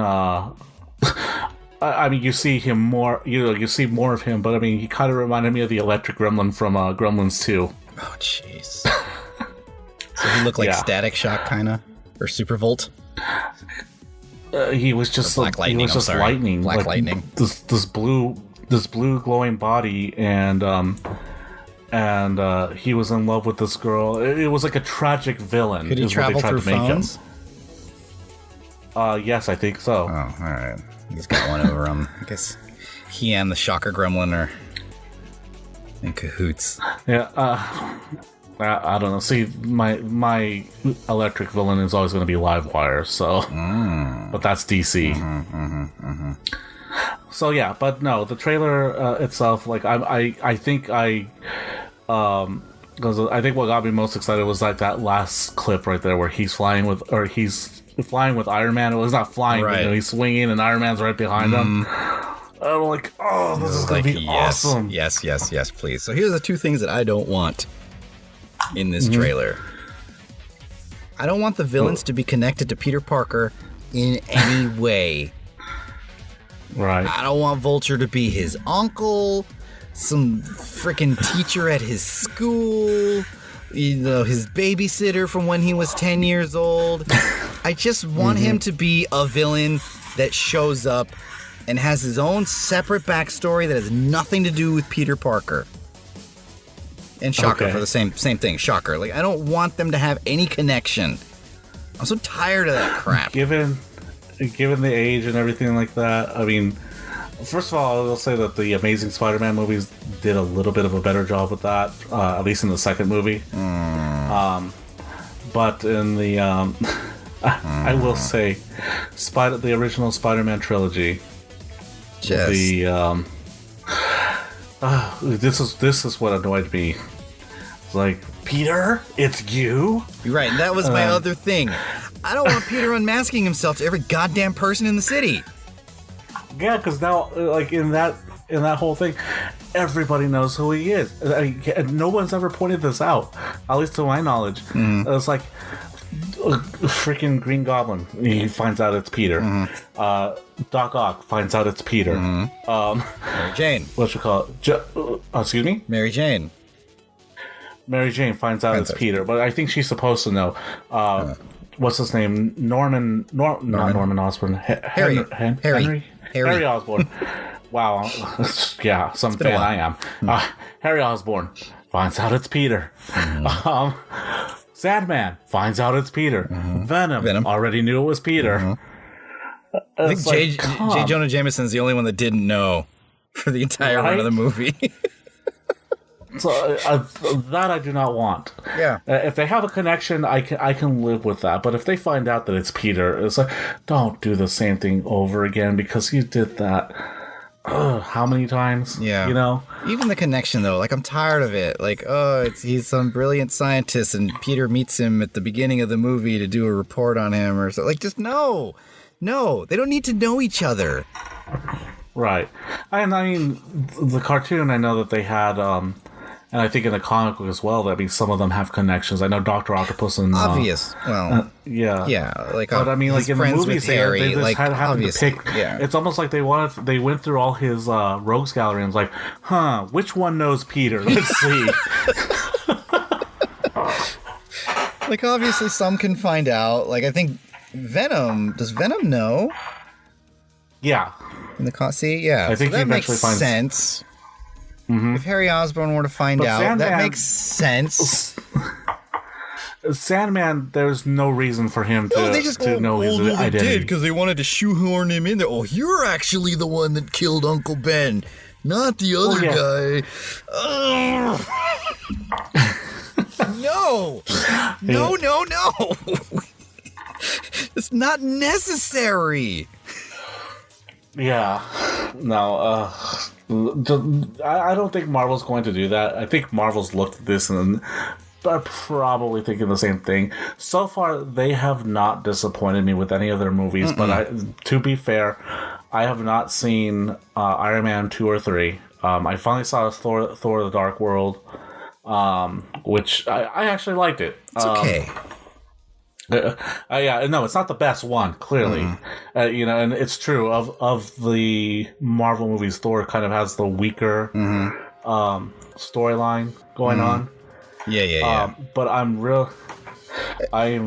I mean, you see him more, you see more of him, but I mean, he kind of reminded me of the electric gremlin from Gremlins 2. Oh, jeez. So he looked like Static Shock, kind of? Or Super Volt? He was just Black Lightning. He was just lightning. Black Lightning. This blue glowing body, and he was in love with this girl. It was like a tragic villain. Could he travel through phones? Yes, I think so. Oh, all right. He's got one over him. I guess he and the Shocker Gremlin are in cahoots. Yeah, I don't know. See, my electric villain is always going to be Livewire, so... But that's DC. So yeah, but no, the trailer itself, like I think because I think what got me most excited was like that last clip right there where he's flying with Iron Man. It was not flying, right. But, he's swinging and Iron Man's right behind him. I'm like, oh, this is gonna be awesome. Yes, please. So here's the two things that I don't want in this trailer. I don't want the villains to be connected to Peter Parker in any way. Right. I don't want Vulture to be his uncle, some freaking teacher at his school, his babysitter from when he was 10 years old. I just want him to be a villain that shows up and has his own separate backstory that has nothing to do with Peter Parker. And Shocker for the same thing. Shocker. Like, I don't want them to have any connection. I'm so tired of that crap. Given the age and everything like that, I mean, first of all, I will say that the Amazing Spider-Man movies did a little bit of a better job with that, at least in the second movie. But in the, I will say, the original Spider-Man trilogy, this is what annoyed me. It's like, Peter, it's you? You're right, and that was my other thing. I don't want Peter unmasking himself to every goddamn person in the city. Yeah, because now, like in that whole thing, everybody knows who he is. No one's ever pointed this out, at least to my knowledge. It's like freaking Green Goblin. He finds out it's Peter. Doc Ock finds out it's Peter. Mary Jane. What you call it? Excuse me? Mary Jane. Mary Jane finds out it's Peter, but I think she's supposed to know. What's his name? Not Norman Osborn. Harry Osborn. Wow. Yeah, some fan I am. Harry Osborn finds out it's Peter. Sandman finds out it's Peter. Venom already knew it was Peter. I think J. Jonah Jameson's the only one that didn't know for the entire run of the movie. So that I do not want. Yeah. If they have a connection, I can live with that. But if they find out that it's Peter, it's like, don't do the same thing over again because you did that. How many times? Yeah. You know? Even the connection, though, like, I'm tired of it. Like, he's some brilliant scientist and Peter meets him at the beginning of the movie to do a report on him or something. Like, just no. No, they don't need to know each other. Right. I mean, the cartoon, I know that they had... and I think in the comic book as well, that means some of them have connections. I know Dr. Octopus and... Obvious. Well... yeah. Yeah, like... But I mean, like, in the movies, Harry, they just like, had to pick... Yeah. It's almost like they went through all his rogues gallery and was like, which one knows Peter? Let's see. Like, obviously, some can find out. Like, I think Venom... Does Venom know? Yeah. In the see? Yeah. I think so that he eventually makes sense. If Harry Osborn were to find out, Sandman, that makes sense. Sandman, there's no reason for him to know his identity. They did because they wanted to shoehorn him in there. Oh, you're actually the one that killed Uncle Ben, not the other guy. No. It's not necessary. Yeah. No, I don't think Marvel's going to do that. I think Marvel's looked at this and are probably thinking the same thing. So far, they have not disappointed me with any of their movies, but to be fair, I have not seen Iron Man 2 or 3. I finally saw Thor the Dark World, which I actually liked it. It's okay. Yeah, no, it's not the best one, clearly. And it's true. Of the Marvel movies, Thor kind of has the weaker storyline going on. Yeah. But I am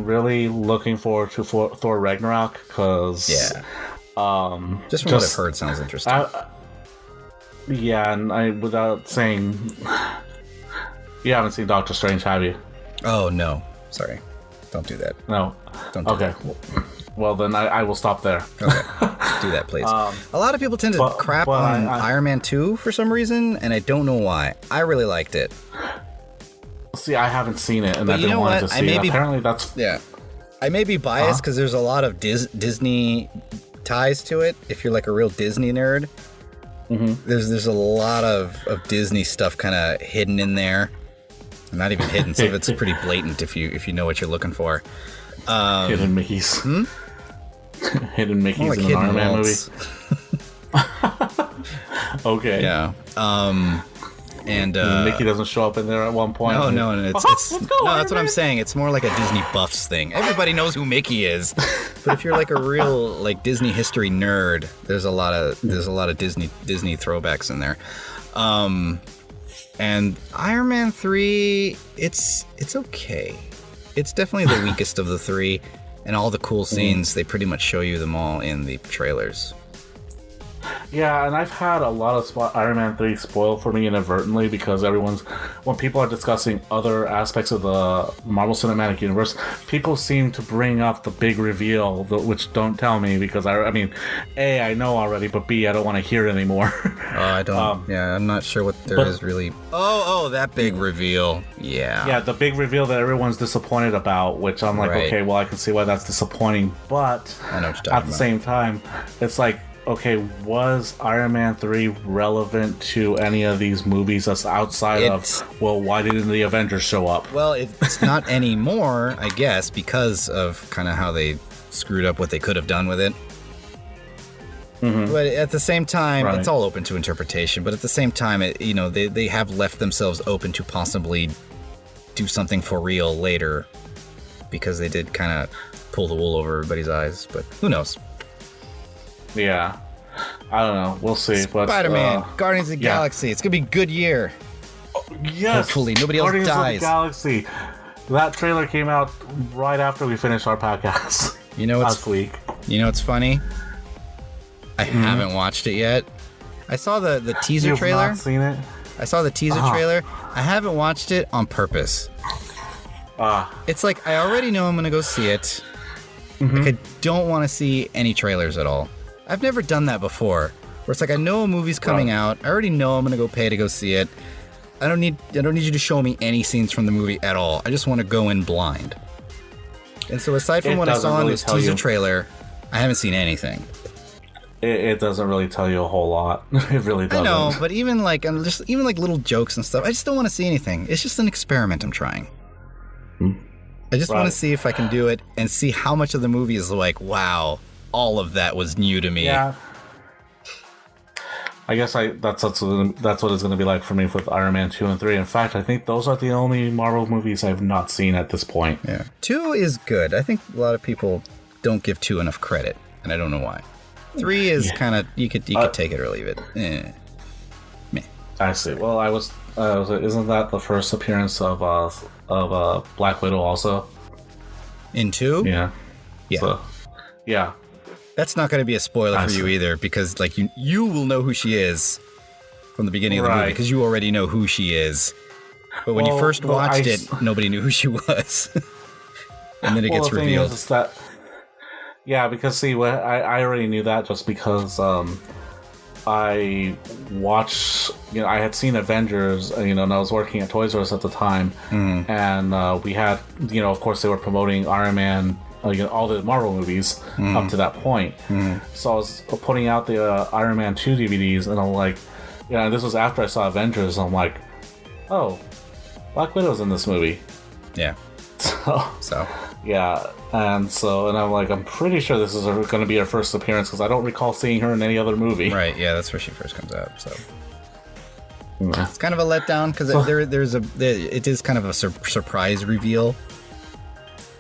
really looking forward to Thor Ragnarok because just from what I've heard, sounds interesting. And without saying, you haven't seen Doctor Strange, have you? Oh no, sorry. Don't do that. No. Don't do that. Well, then I will stop there. Okay. Do that, please. A lot of people tend to crap on Iron Man 2 for some reason, and I don't know why. I really liked it. See, I haven't seen it, and I've been wanting to see it. Apparently, that's... Yeah. I may be biased because there's a lot of Disney ties to it, if you're like a real Disney nerd. There's a lot of Disney stuff kind of hidden in there. Not even hidden, some of it's pretty blatant if you know what you're looking for. Hidden Mickeys. Hidden Mickeys like in an Iron Man movie. Okay. Yeah. And Mickey doesn't show up in there at one point. No, and it's that's what I'm saying. It's more like a Disney Buffs thing. Everybody knows who Mickey is, but if you're like a real like Disney history nerd, there's a lot of Disney throwbacks in there. And Iron Man 3, it's okay. It's definitely the weakest of the three, and all the cool scenes they pretty much show you them all in the trailers. Yeah, and I've had a lot of Iron Man 3 spoiled for me inadvertently because when people are discussing other aspects of the Marvel Cinematic Universe, people seem to bring up the big reveal, which don't tell me because I mean, A, I know already, but B, I don't want to hear it anymore. I don't. I'm not sure what there is really. Oh, that big reveal. Yeah. Yeah, the big reveal that everyone's disappointed about, which I'm like, okay, well, I can see why that's disappointing, but I know what you're talking at the same time, it's like, okay, was Iron Man 3 relevant to any of these movies that's outside of, well, why didn't the Avengers show up? Well, it's not anymore, I guess, because of kind of how they screwed up what they could have done with it. But at the same time, it's all open to interpretation. But at the same time, they have left themselves open to possibly do something for real later because they did kind of pull the wool over everybody's eyes. But who knows? Yeah, I don't know. We'll see. Spider-Man, Guardians of the Galaxy. It's gonna be a good year. Yes. Hopefully, nobody else dies. Guardians of the Galaxy. That trailer came out right after we finished our podcast. Last week. You know what's funny? I haven't watched it yet. I saw the teaser trailer. You've not seen it? I saw the teaser trailer. I haven't watched it on purpose. It's like I already know I'm gonna go see it. Like I don't want to see any trailers at all. I've never done that before. Where it's like I know a movie's coming out. I already know I'm gonna go pay to go see it. I don't need you to show me any scenes from the movie at all. I just want to go in blind. And so aside from what I saw in this teaser trailer, I haven't seen anything. It doesn't really tell you a whole lot. It really doesn't. I know, but even like little jokes and stuff, I just don't want to see anything. It's just an experiment I'm trying. I just want to see if I can do it and see how much of the movie is like, wow, all of that was new to me. Yeah. I guess that's what it's going to be like for me with Iron Man 2 and 3. In fact, I think those are the only Marvel movies I've not seen at this point. Yeah. 2 is good. I think a lot of people don't give 2 enough credit, and I don't know why. 3 is kind of, you could take it or leave it. Meh. I see. Well, isn't that the first appearance of Black Widow also? In 2? Yeah. Yeah. So, yeah. That's not going to be a spoiler for you either, because like you will know who she is from the beginning of the movie, because you already know who she is. But when you first watched it, nobody knew who she was. And then it gets revealed. Because see, I already knew that just because I watched, I had seen Avengers, and I was working at Toys R Us at the time, and we had, of course, they were promoting Iron Man, all the Marvel movies up to that point. So I was putting out the Iron Man 2 DVDs, and I'm like, and this was after I saw Avengers, I'm like, oh, Black Widow's in this movie. Yeah. So. Yeah, and I'm like, I'm pretty sure this is going to be her first appearance, because I don't recall seeing her in any other movie. Right, yeah, that's where she first comes out, so. It's kind of a letdown, because it is kind of a surprise reveal.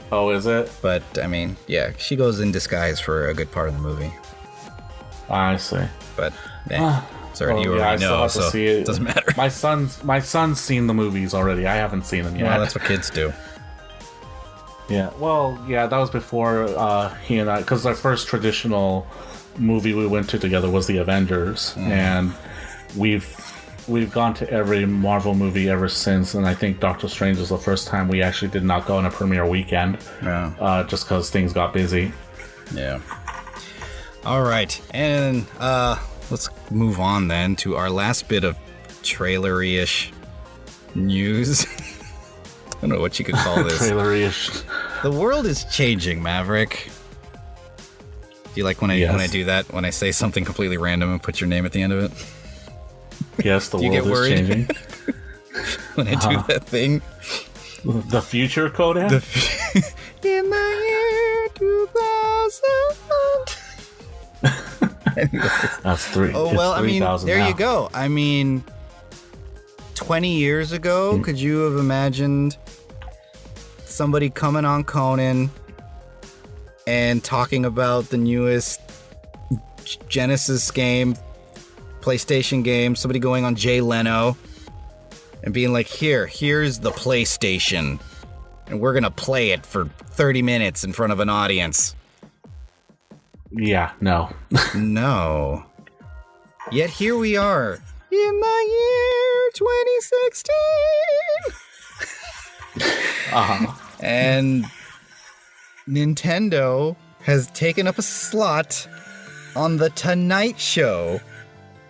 Oh, is it? But, I mean, yeah, she goes in disguise for a good part of the movie. I see. But, sorry, you already know, so it doesn't matter. My son's seen the movies already. I haven't seen them yet. Well, that's what kids do. Yeah, well, that was before he and I, because our first traditional movie we went to together was the Avengers, and we've gone to every Marvel movie ever since, and I think Doctor Strange was the first time we actually did not go on a premiere weekend, just because things got busy. Yeah. All right, and let's move on then to our last bit of trailer-ish news. I don't know what you could call this. Trailer-ish. The world is changing, Maverick. Do you like when I do that? When I say something completely random and put your name at the end of it? Yes, the world is changing. When I do that thing. The future, Conan? In the year 2000. That's three. Oh, well, I mean, there now. you go. I mean, 20 years ago, could you have imagined somebody coming on Conan and talking about the newest Genesis game, PlayStation game, somebody going on Jay Leno and being like, here's the PlayStation, and we're gonna play it for 30 minutes in front of an audience. Yeah, no. No. Yet here we are in the year 2016. And Nintendo has taken up a slot on the Tonight Show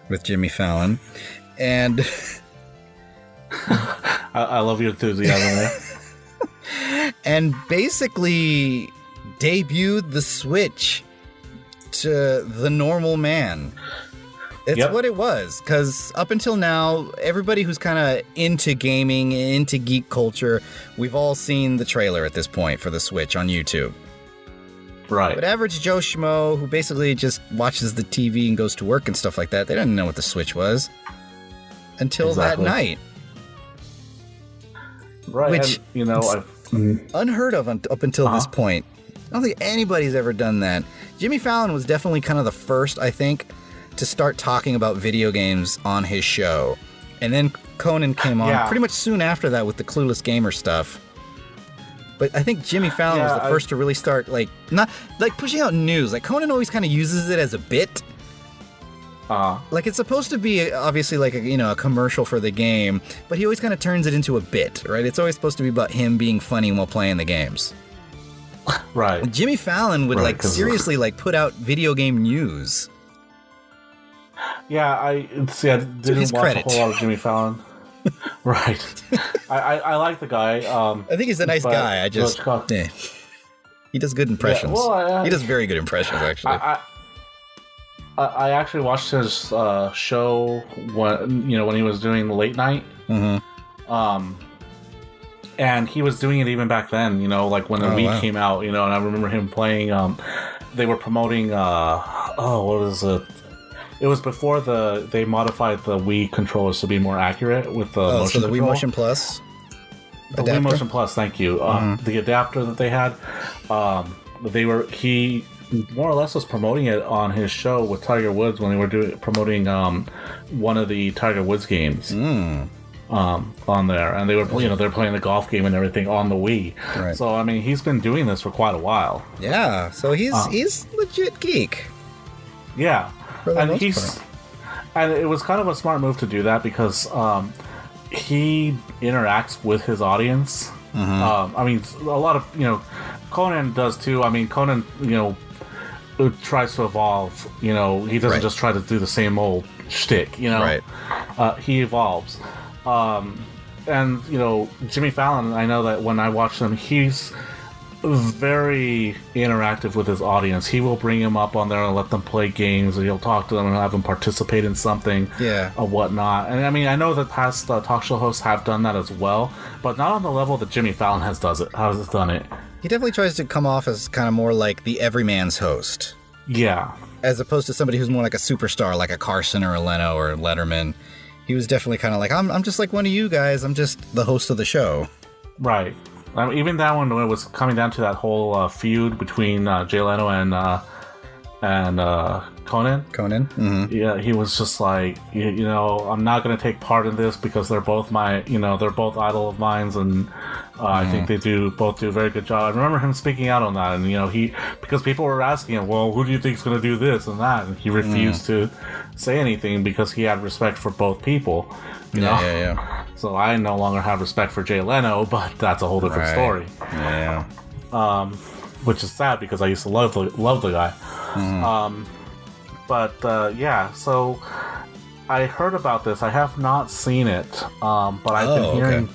with Jimmy Fallon, and I love your enthusiasm there. And basically debuted the Switch to the normal man. It's what it was, because up until now, everybody who's kind of into gaming, into geek culture, we've all seen the trailer at this point for the Switch on YouTube. Right. But average Joe Schmo, who basically just watches the TV and goes to work and stuff like that, they didn't know what the Switch was until that night. Right, which, unheard of up until this point. I don't think anybody's ever done that. Jimmy Fallon was definitely kind of the first, I think, to start talking about video games on his show. And then Conan came on pretty much soon after that with the Clueless Gamer stuff. But I think Jimmy Fallon was the first to really start, not pushing out news. Like, Conan always kind of uses it as a bit. Like, it's supposed to be obviously like a commercial for the game, but he always kind of turns it into a bit, right? It's always supposed to be about him being funny while playing the games. Right. And Jimmy Fallon would seriously put out video game news. Yeah, I didn't watch a whole lot of Jimmy Fallon. Right. I like the guy. I think he's a nice guy. I just he does good impressions. Yeah, well, he does very good impressions, actually. I actually watched his show when he was doing the late night. Mm-hmm. And he was doing it even back then, like when the Wii came out, and I remember him playing. They were promoting. What is it? It was before they modified the Wii controllers to be more accurate with the motion control. Wii Motion Plus. The Wii Motion Plus, thank you. The adapter that they had, he more or less was promoting it on his show with Tiger Woods when they were promoting one of the Tiger Woods games on there, and they were they're playing the golf game and everything on the Wii. Right. So I mean, he's been doing this for quite a while. Yeah, so he's legit geek. Yeah. And and it was kind of a smart move to do that because he interacts with his audience. Mm-hmm. I mean, a lot of Conan does too. I mean, Conan tries to evolve. He doesn't just try to do the same old shtick. Right. He evolves. And Jimmy Fallon. I know that when I watch him, he's very interactive with his audience. He will bring him up on there and let them play games, and he'll talk to them and have them participate in something or whatnot. And I mean, I know that past talk show hosts have done that as well, but not on the level that Jimmy Fallon has done it. He definitely tries to come off as kind of more like the everyman's host. Yeah. As opposed to somebody who's more like a superstar, like a Carson or a Leno or a Letterman. He was definitely kind of like, I'm just like one of you guys. I'm just the host of the show. Right. Even that one, when it was coming down to that whole feud between Jay Leno and Conan. Mm-hmm. Yeah, he was just like, I'm not going to take part in this because they're both they're both idol of mine, and I think they both do a very good job. I remember him speaking out on that, and because people were asking him, well, who do you think is going to do this and that, and he refused to say anything because he had respect for both people. Yeah. So I no longer have respect for Jay Leno, but that's a whole different story. Yeah. Which is sad because I used to love the guy. Mm. So I heard about this. I have not seen it, but I've been hearing.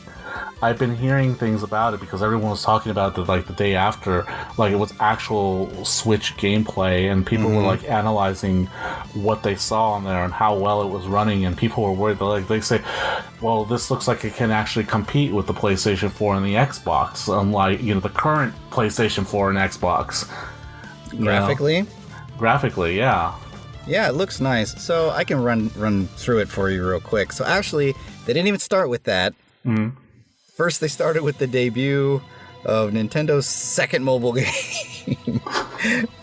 I've been hearing things about it because everyone was talking about it the day after, like it was actual Switch gameplay, and people were like analyzing what they saw on there and how well it was running, and people were worried that like they say, well, this looks like it can actually compete with the PlayStation 4 and the Xbox, unlike the current PlayStation 4 and Xbox. Graphically, yeah. Yeah, it looks nice. So I can run through it for you real quick. So actually, they didn't even start with that. Mm-hmm. First, they started with the debut of Nintendo's second mobile game.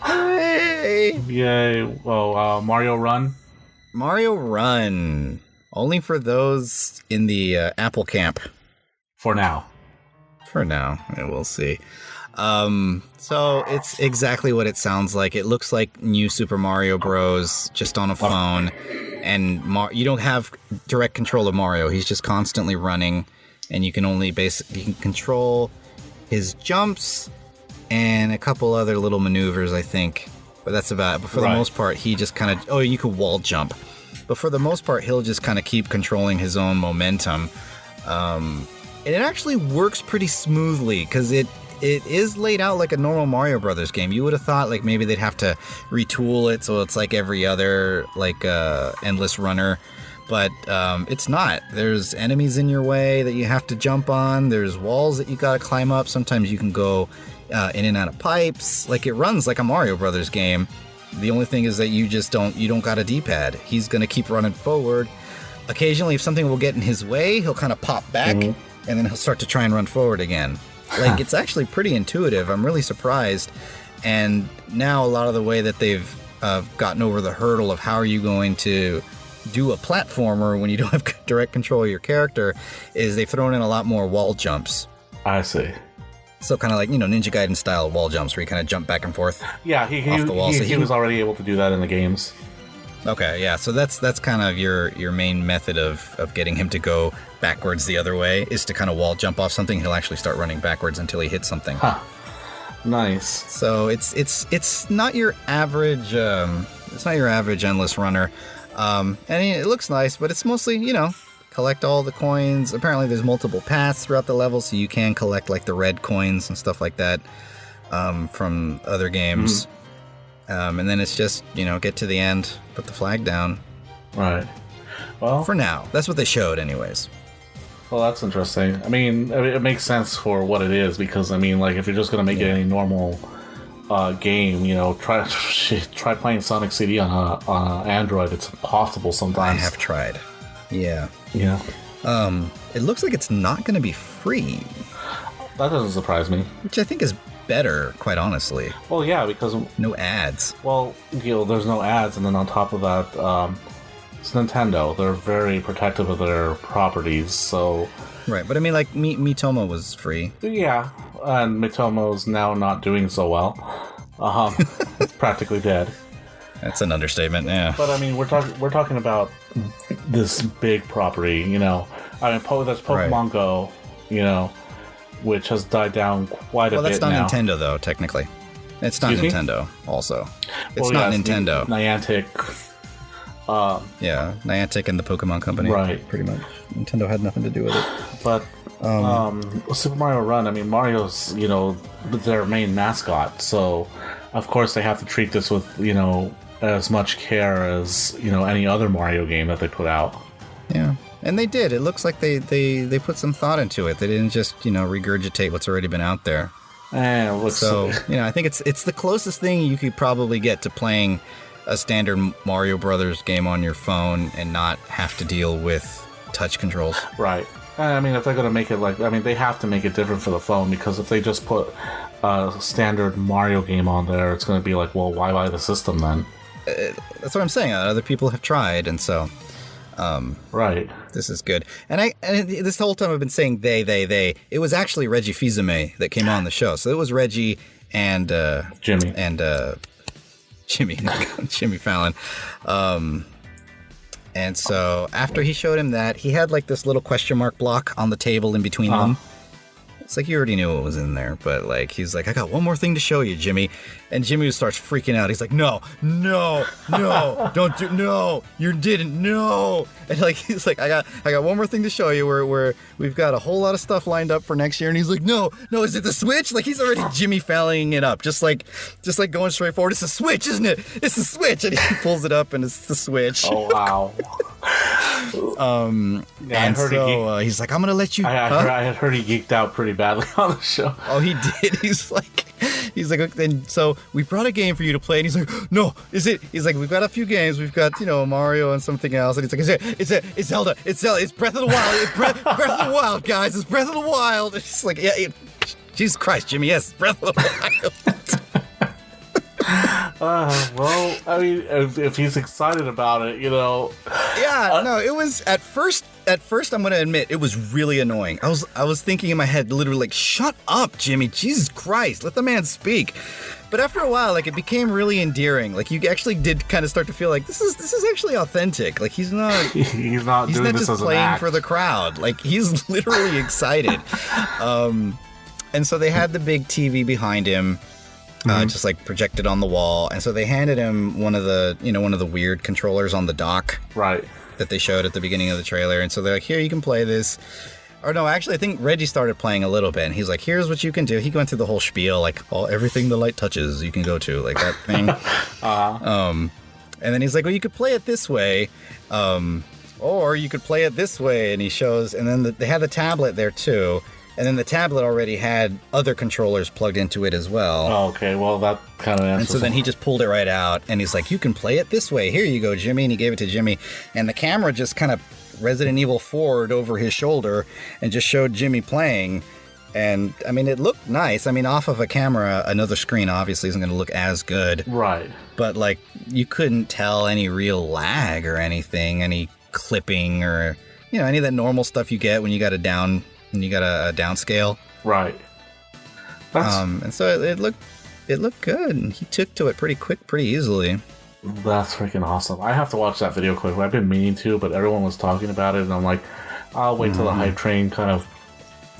Hey! Yay! Well, Mario Run. Mario Run. Only for those in the Apple camp. For now. And we'll see. So it's exactly what it sounds like. It looks like New Super Mario Bros. Just on a phone, and you don't have direct control of Mario. He's just constantly running, and you can only you can control his jumps and a couple other little maneuvers, I think. But that's about it. But for the most part, he just kind of... you can wall jump. But for the most part, he'll just kind of keep controlling his own momentum. And it actually works pretty smoothly, because it is laid out like a normal Mario Brothers game. You would have thought like maybe they'd have to retool it so it's like every other like endless runner, but it's not. There's enemies in your way that you have to jump on. There's walls that you gotta climb up. Sometimes you can go in and out of pipes. Like, it runs like a Mario Brothers game. The only thing is that you don't got a D-pad. He's gonna keep running forward. Occasionally, if something will get in his way, he'll kind of pop back, and then he'll start to try and run forward again. Like, it's actually pretty intuitive. I'm really surprised. And now a lot of the way that they've gotten over the hurdle of how are you going to do a platformer when you don't have direct control of your character is they've thrown in a lot more wall jumps. I see. So kind of like, Ninja Gaiden style wall jumps where you kind of jump back and forth. Yeah, off the wall. He was already able to do that in the games. Okay, yeah. So that's kind of your main method of getting him to go backwards the other way, is to kind of wall jump off something. He'll actually start running backwards until he hits something. Huh. Nice. So it's not your average endless runner. And it looks nice, but it's mostly, collect all the coins. Apparently there's multiple paths throughout the level, so you can collect like the red coins and stuff like that from other games. And then it's just, get to the end, put the flag down. Right. Well, for now. That's what they showed anyways. Well, that's interesting. I mean, it makes sense for what it is, because, if you're just going to make it any normal game, try playing Sonic CD on a Android. It's impossible sometimes. I have tried. Yeah. Yeah. It looks like it's not going to be free. That doesn't surprise me. Which I think is better, quite honestly. Well, yeah, because... no ads. Well, there's no ads, and then on top of that, it's Nintendo. They're very protective of their properties, so... Right, but like, Miitomo was free. Yeah, and Miitomo's now not doing so well. It's practically dead. That's an understatement, yeah. But, we're talking about this big property, there's Pokemon Go, which has died down quite a bit now. Well, that's not Nintendo, though, technically. It's not Nintendo, also. It's not Nintendo. Niantic. Yeah, Niantic and the Pokemon Company. Right. Pretty much. Nintendo had nothing to do with it. But Super Mario Run, Mario's, their main mascot, so of course they have to treat this with, as much care as, any other Mario game that they put out. Yeah. And they did. It looks like they put some thought into it. They didn't just, regurgitate what's already been out there. So, I think it's the closest thing you could probably get to playing a standard Mario Brothers game on your phone and not have to deal with touch controls. Right. If they're going to make it they have to make it different for the phone, because if they just put a standard Mario game on there, it's going to be like, well, why buy the system then? That's what I'm saying. Other people have tried, and so... right. This is good. And this whole time I've been saying they. It was actually Reggie Fils-Aimé that came on the show. So it was Reggie and Jimmy. And Jimmy Fallon. And so after he showed him that, he had like this little question mark block on the table in between them. It's like you already knew what was in there, but like he's like, I got one more thing to show you, Jimmy. And Jimmy starts freaking out. He's like, no, don't do, no, you didn't, no. And like he's like, I got one more thing to show you. Where we've got a whole lot of stuff lined up for next year. And he's like, no, is it the Switch? Like he's already Jimmy Fallon it up, just like going straight forward. It's the Switch, isn't it? It's the Switch, and he pulls it up, and it's the Switch. Oh wow. And so he's like, I'm gonna let you. I had heard he geeked out pretty badly on the show. Oh, he did. He's like, and so we brought a game for you to play, and he's like, no, is it? He's like, we've got a few games. We've got Mario and something else, and he's like, it's Zelda. It's Breath of the Wild. It's Breath of the Wild, guys. It's Breath of the Wild. It's like, yeah, Jesus Christ, Jimmy, yes, Breath of the Wild. Well, I mean, if he's excited about it, Yeah, no, it was at first. I'm gonna admit it was really annoying. I was thinking in my head, literally, like, shut up, Jimmy. Jesus Christ, let the man speak. But after a while, like, it became really endearing. Like, you actually did kind of start to feel like this is actually authentic. Like, he's not just playing for the crowd. Like, he's literally excited. And so they had the big TV behind him. Just like projected on the wall, and so they handed him one of the weird controllers on the dock, right? That they showed at the beginning of the trailer, and so they're like, "Here, you can play this." Or no, actually, I think Reggie started playing a little bit, and he's like, "Here's what you can do." He went through the whole spiel, like, everything the light touches, you can go to, like that thing. And then he's like, "Well, you could play it this way, or you could play it this way," and he shows, and then they had the tablet there too. And then the tablet already had other controllers plugged into it as well. Oh, okay. Well, that kind of answers. And so then he just pulled it right out, and he's like, "You can play it this way. Here you go, Jimmy." And he gave it to Jimmy, and the camera just kind of Resident Evil forward over his shoulder and just showed Jimmy playing. And I mean, it looked nice. I mean, off of a camera, another screen obviously isn't going to look as good. Right. But like, you couldn't tell any real lag or anything, any clipping or any of that normal stuff you get when you got a downscale. Right. And so it looked good, and he took to it pretty easily. That's freaking awesome. I have to watch that video clip. I've been meaning to, but everyone was talking about it, and I'm like, I'll wait till the hype train kind of,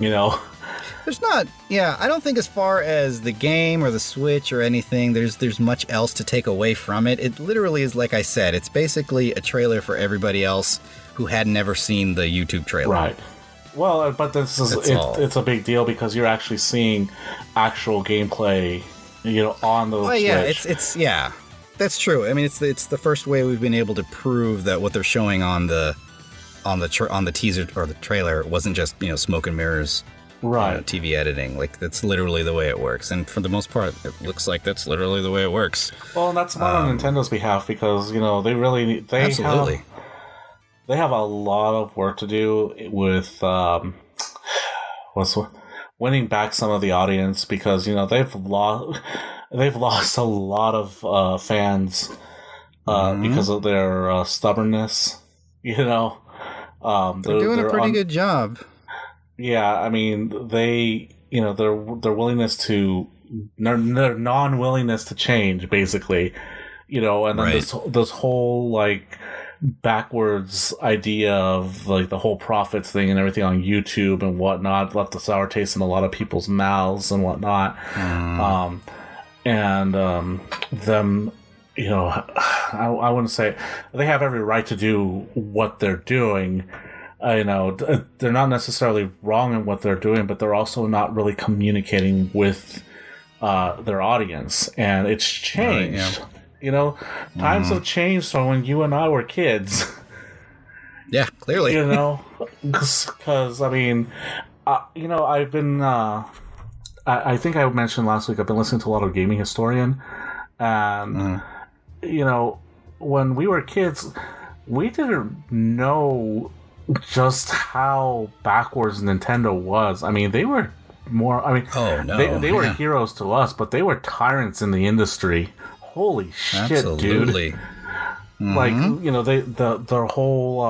There's not, I don't think as far as the game or the Switch or anything, there's much else to take away from it. It literally is, like I said, it's basically a trailer for everybody else who had never seen the YouTube trailer. Right. Well, but it's a big deal because you're actually seeing actual gameplay, on the Switch. Yeah, it's that's true. I mean, it's the first way we've been able to prove that what they're showing on the teaser or the trailer wasn't just smoke and mirrors, right? TV editing. Like, that's literally the way it works, and for the most part, it looks like that's literally the way it works. Well, and that's not on Nintendo's behalf because they absolutely. They have a lot of work to do with winning back some of the audience because they've lost a lot of fans because of their stubbornness. They're doing a pretty good job. Yeah, I mean their willingness to their non-willingness to change basically, and then right. this whole like backwards idea of like the whole profits thing and everything on YouTube and whatnot left a sour taste in a lot of people's mouths and whatnot. Them, I wouldn't say they have every right to do what they're doing. They're not necessarily wrong in what they're doing, but they're also not really communicating with their audience, and it's changed. Right, yeah. Times have changed from when you and I were kids. Yeah, clearly. Because, I mean, I've been, I think I mentioned last week, I've been listening to a lot of Gaming Historian. And, when we were kids, we didn't know just how backwards Nintendo was. I mean, they were more, they were heroes to us, but they were tyrants in the industry. Holy shit, absolutely. Dude! Like their whole.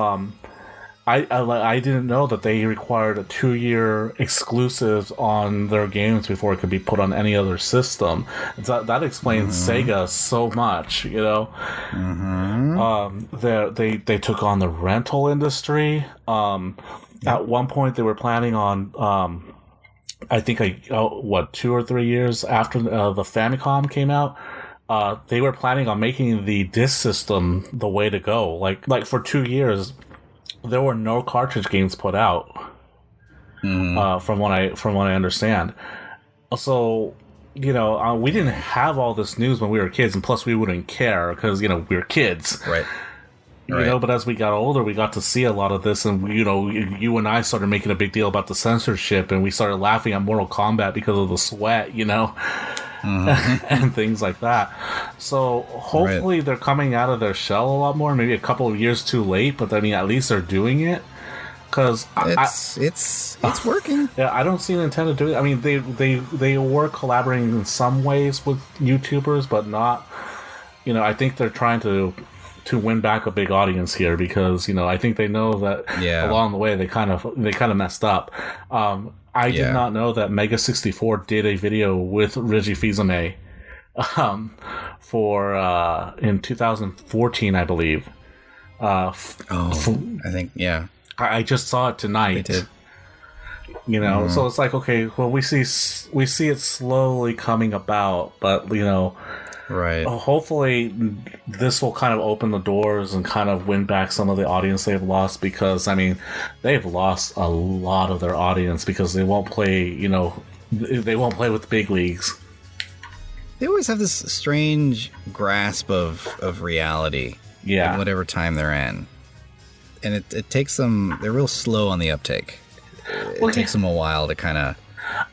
I didn't know that they required a 2-year exclusive on their games before it could be put on any other system. That explains Sega so much. They took on the rental industry. At one point, they were planning on I think 2 or 3 years after the Famicom came out, they were planning on making the disc system the way to go. Like for 2 years, there were no cartridge games put out. From what I understand. So, we didn't have all this news when we were kids, and plus we wouldn't care because we were kids, right? But as we got older, we got to see a lot of this, and you and I started making a big deal about the censorship, and we started laughing at Mortal Kombat because of the sweat, and things like that. So hopefully they're coming out of their shell a lot more. Maybe a couple of years too late, but I mean, at least they're doing it. Because it's working. Yeah, I don't see Nintendo doing it. I mean, they were collaborating in some ways with YouTubers, but not. I think they're trying to win back a big audience here because I think they know that along the way they kind of messed up. I did not know that Mega 64 did a video with Reggie Fils-Aimé for in 2014, I believe. I think I just saw it tonight. They did. So it's like, okay, well, we see it slowly coming about, but right. Hopefully this will kind of open the doors and kind of win back some of the audience they've lost, because I mean, they've lost a lot of their audience because they won't play, they won't play with the big leagues. They always have this strange grasp of reality. Yeah. In whatever time they're in. And it takes them, they're real slow on the uptake. It takes them a while to kind of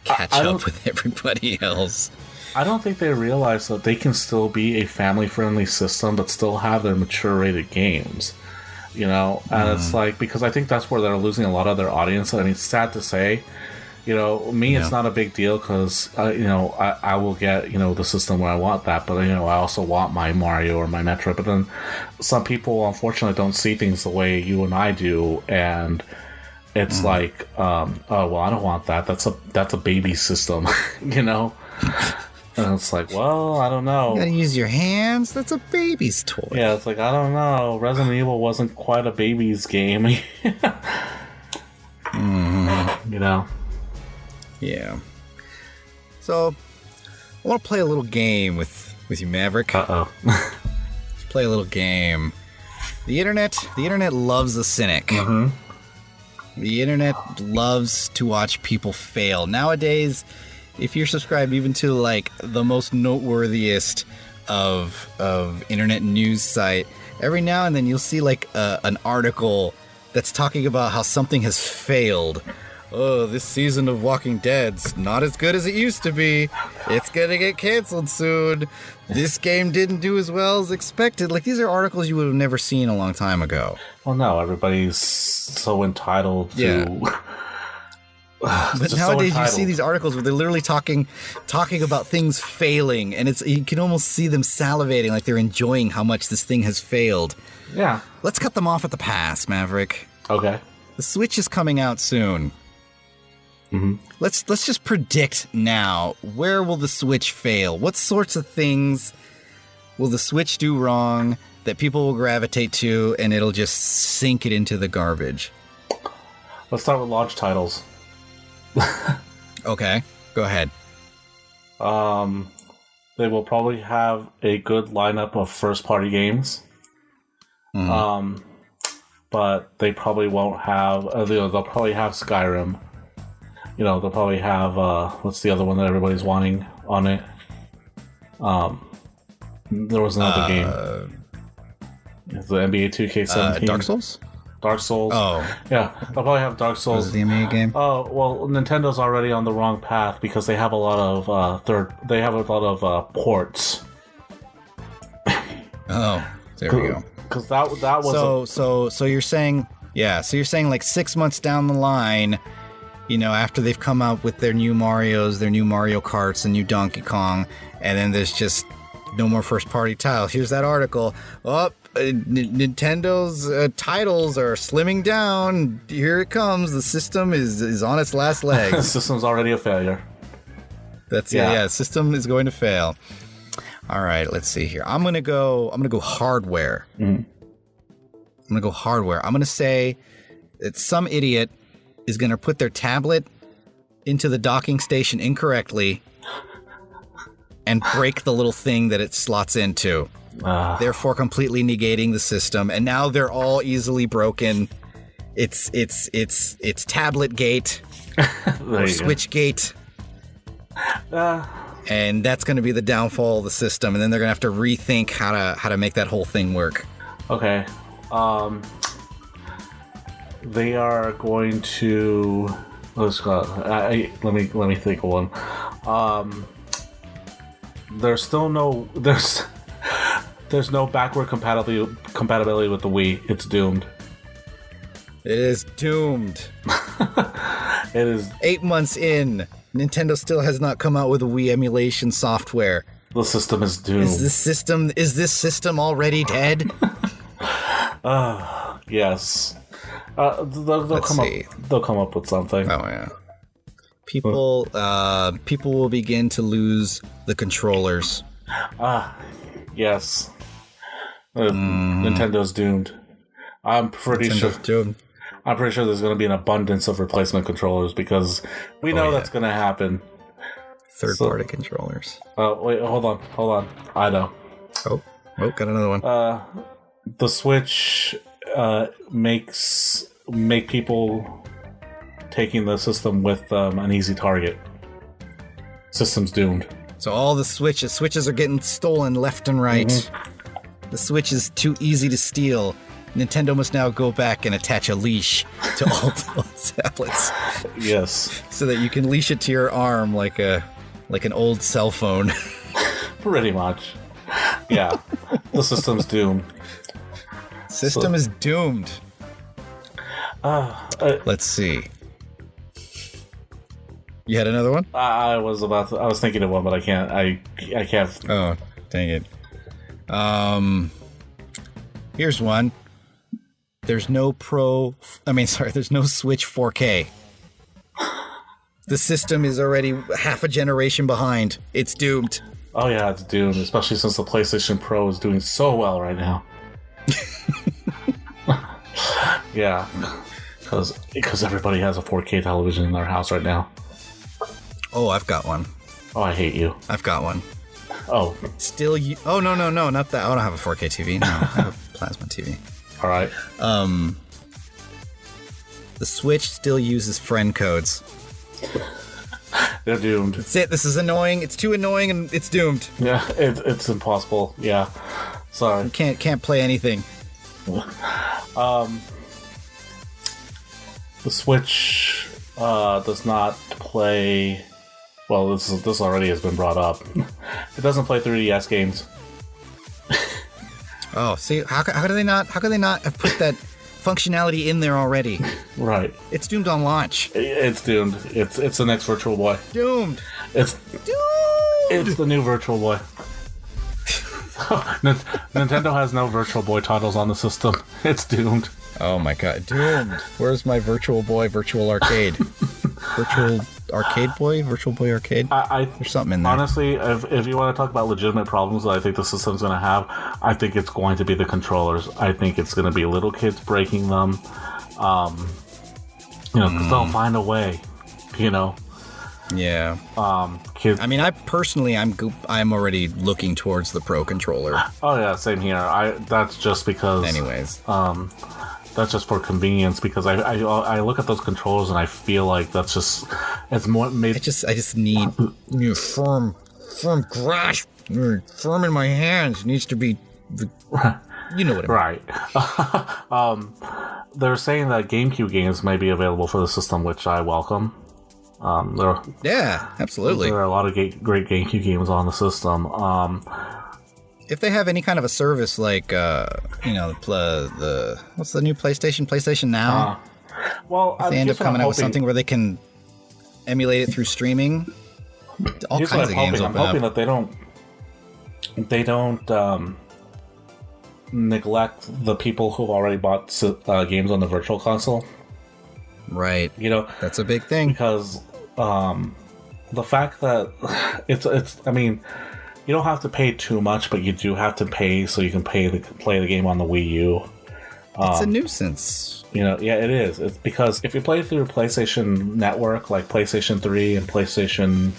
catch up with everybody else. I don't think they realize that they can still be a family-friendly system but still have their mature-rated games. And it's like, because I think that's where they're losing a lot of their audience. I mean, it's sad to say. It's not a big deal because, I will get, the system where I want that. But, I also want my Mario or my Metroid. But then some people, unfortunately, don't see things the way you and I do. And it's like, oh, well, I don't want that. That's a baby system, And it's like, well, I don't know. You gotta use your hands. That's a baby's toy. Yeah, it's like, I don't know. Resident Evil wasn't quite a baby's game. Yeah. So, I want to play a little game with you, Maverick. Uh-oh. Let's play a little game. The internet loves a cynic. Mm-hmm. The internet loves to watch people fail. Nowadays, if you're subscribed even to like the most noteworthiest of internet news site, every now and then you'll see like an article that's talking about how something has failed. Oh, this season of Walking Dead's not as good as it used to be. It's gonna get canceled soon. This game didn't do as well as expected. Like, these are articles you would have never seen a long time ago. Well, no, everybody's so entitled to... Yeah. But nowadays you see these articles where they're literally talking about things failing, and you can almost see them salivating, like they're enjoying how much this thing has failed. Yeah. Let's cut them off at the pass, Maverick. Okay. The Switch is coming out soon. Mm-hmm. Let's just predict now. Where will the Switch fail? What sorts of things will the Switch do wrong that people will gravitate to, and it'll just sink it into the garbage? Let's start with launch titles. Okay, go ahead. They will probably have a good lineup of first-party games. Mm-hmm. But they probably won't have... they'll probably have Skyrim. They'll probably have, what's the other one that everybody's wanting on it? There was another game. The NBA 2K17. Dark Souls? Dark Souls. Oh. Yeah, they'll probably have Dark Souls. Was it the NBA game? Oh, well, Nintendo's already on the wrong path because they have a lot of ports. Oh, there we go. Because that was... So you're saying... Yeah, so you're saying like 6 months down the line... after they've come out with their new Marios, their new Mario Karts, the new Donkey Kong, and then there's just no more first-party titles. Here's that article. Oh, Nintendo's titles are slimming down. Here it comes. The system is on its last legs. The system's already a failure. That's it. Yeah, the system is going to fail. All right, let's see here. I'm gonna go hardware. Mm-hmm. I'm gonna go hardware. I'm gonna say that some idiot is going to put their tablet into the docking station incorrectly and break the little thing that it slots into, therefore completely negating the system. And now they're all easily broken. It's tablet gate or switch gate. And that's going to be the downfall of the system. And then they're going to have to rethink how to make that whole thing work. Okay. They are going to. Let me think of one. There's still no there's no backward compatibility with the Wii. It's doomed. It is doomed. It is 8 months in. Nintendo still has not come out with a Wii emulation software. The system is doomed. Is this system already dead? Yes. They'll come up with something. Oh yeah. People will begin to lose the controllers. Yes. Nintendo's doomed. I'm pretty sure there's going to be an abundance of replacement controllers because we know that's going to happen. Third-party controllers. Wait, hold on. I know. Oh, got another one. The Switch make people taking the system with an easy target. System's doomed. So all the switches are getting stolen left and right. Mm-hmm. The Switch is too easy to steal. Nintendo must now go back and attach a leash to all tablets. Yes. So that you can leash it to your arm like an old cell phone. Pretty much. Yeah. The system's doomed. System is doomed. Let's see. You had another one? I was thinking of one, but I can't. I can't. Oh, dang it. Here's one. There's no there's no Switch 4K. The system is already half a generation behind. It's doomed. Oh yeah, it's doomed, especially since the PlayStation Pro is doing so well right now. Yeah, because everybody has a 4K television in their house right now. Oh, I've got one. Oh, I hate you. I've got one. Oh. Still you... Oh, no, not that. I don't have a 4K TV. No, I have a plasma TV. All right. The Switch still uses friend codes. They're doomed. That's it. This is annoying. It's too annoying and it's doomed. Yeah, it's impossible. Yeah. Sorry. You can't play anything. The Switch does not play... Well, this already has been brought up. It doesn't play 3DS games. Oh, see, how could they not have put that functionality in there already? Right. It's doomed on launch. It's doomed. It's the next Virtual Boy. Doomed. It's the new Virtual Boy. Nintendo has no Virtual Boy titles on the system. It's doomed. Oh my god, doomed. Where's my Virtual Boy Virtual Arcade? Virtual Arcade Boy? Virtual Boy Arcade? There's something in there. Honestly, if you want to talk about legitimate problems that I think the system's going to have, I think it's going to be the controllers. I think it's going to be little kids breaking them. Because they'll find a way, Yeah. Kids. I mean, I'm already looking towards the Pro Controller. Oh yeah, same here. That's just because. Anyways. That's just for convenience because I look at those controllers and I feel like it's more made. I just need firm grasp, firm in my hands. It needs to be, you know what I Right. mean. They're saying that GameCube games may be available for the system, which I welcome. Yeah, absolutely. There are a lot of great GameCube games on the system. If they have any kind of a service like, what's the new PlayStation Now? If they end up coming out with something where they can emulate it through streaming, all kinds of games. I'm hoping that they don't neglect the people who've already bought games on the Virtual Console. Right. That's a big thing because the fact that it's. I mean. You don't have to pay too much, but you do have to pay so you can play the game on the Wii U. It's a nuisance. Yeah, it is. It's because if you play through PlayStation Network, like PlayStation 3 and PlayStation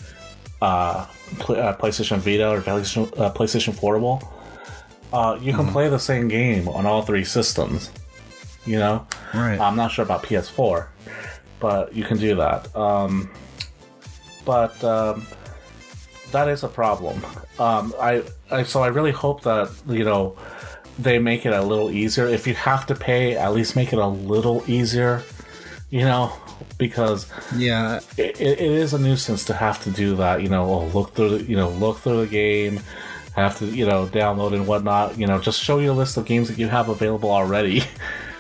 Vita or PlayStation Portable, you can play the same game on all three systems. Right. I'm not sure about PS4, but you can do that. But that is a problem. I really hope that they make it a little easier. If you have to pay, at least make it a little easier. Because it is a nuisance to have to do that. Look through the game, have to download and whatnot. Just show you a list of games that you have available already,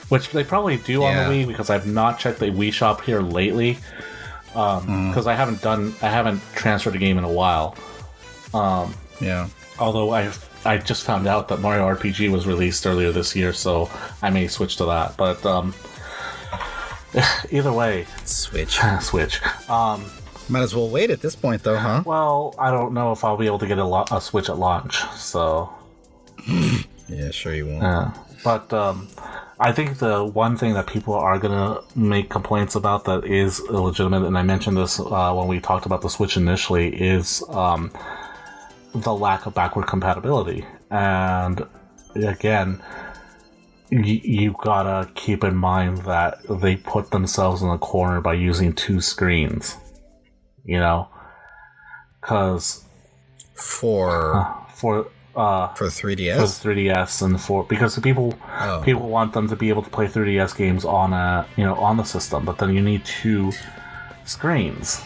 which they probably do on the Wii, because I've not checked the Wii shop here lately. Because I haven't transferred a game in a while. Although I just found out that Mario RPG was released earlier this year, so I may switch to that. But either way, Switch. Might as well wait at this point, though, huh? Well, I don't know if I'll be able to get a Switch at launch. So yeah, sure you won't. But I think the one thing that people are going to make complaints about that is illegitimate, and I mentioned this when we talked about the Switch initially, is the lack of backward compatibility. And again, you gotta keep in mind that they put themselves in the corner by using two screens. Because for 3DS? For 3DS and because people want them to be able to play 3DS games on the system, but then you need two screens.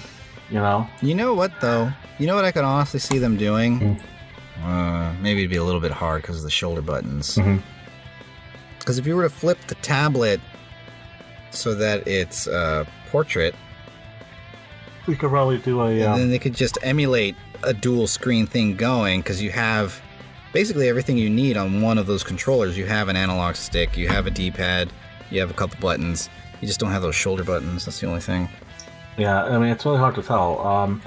You know what, though? You know what I could honestly see them doing? Maybe it'd be a little bit hard because of the shoulder buttons. Because if you were to flip the tablet so that it's portrait, we could probably do and then they could just emulate a dual screen thing going, because you have basically everything you need on one of those controllers. You have an analog stick, you have a D-pad, you have a couple buttons. You just don't have those shoulder buttons. That's the only thing. Yeah, I mean, it's really hard to tell.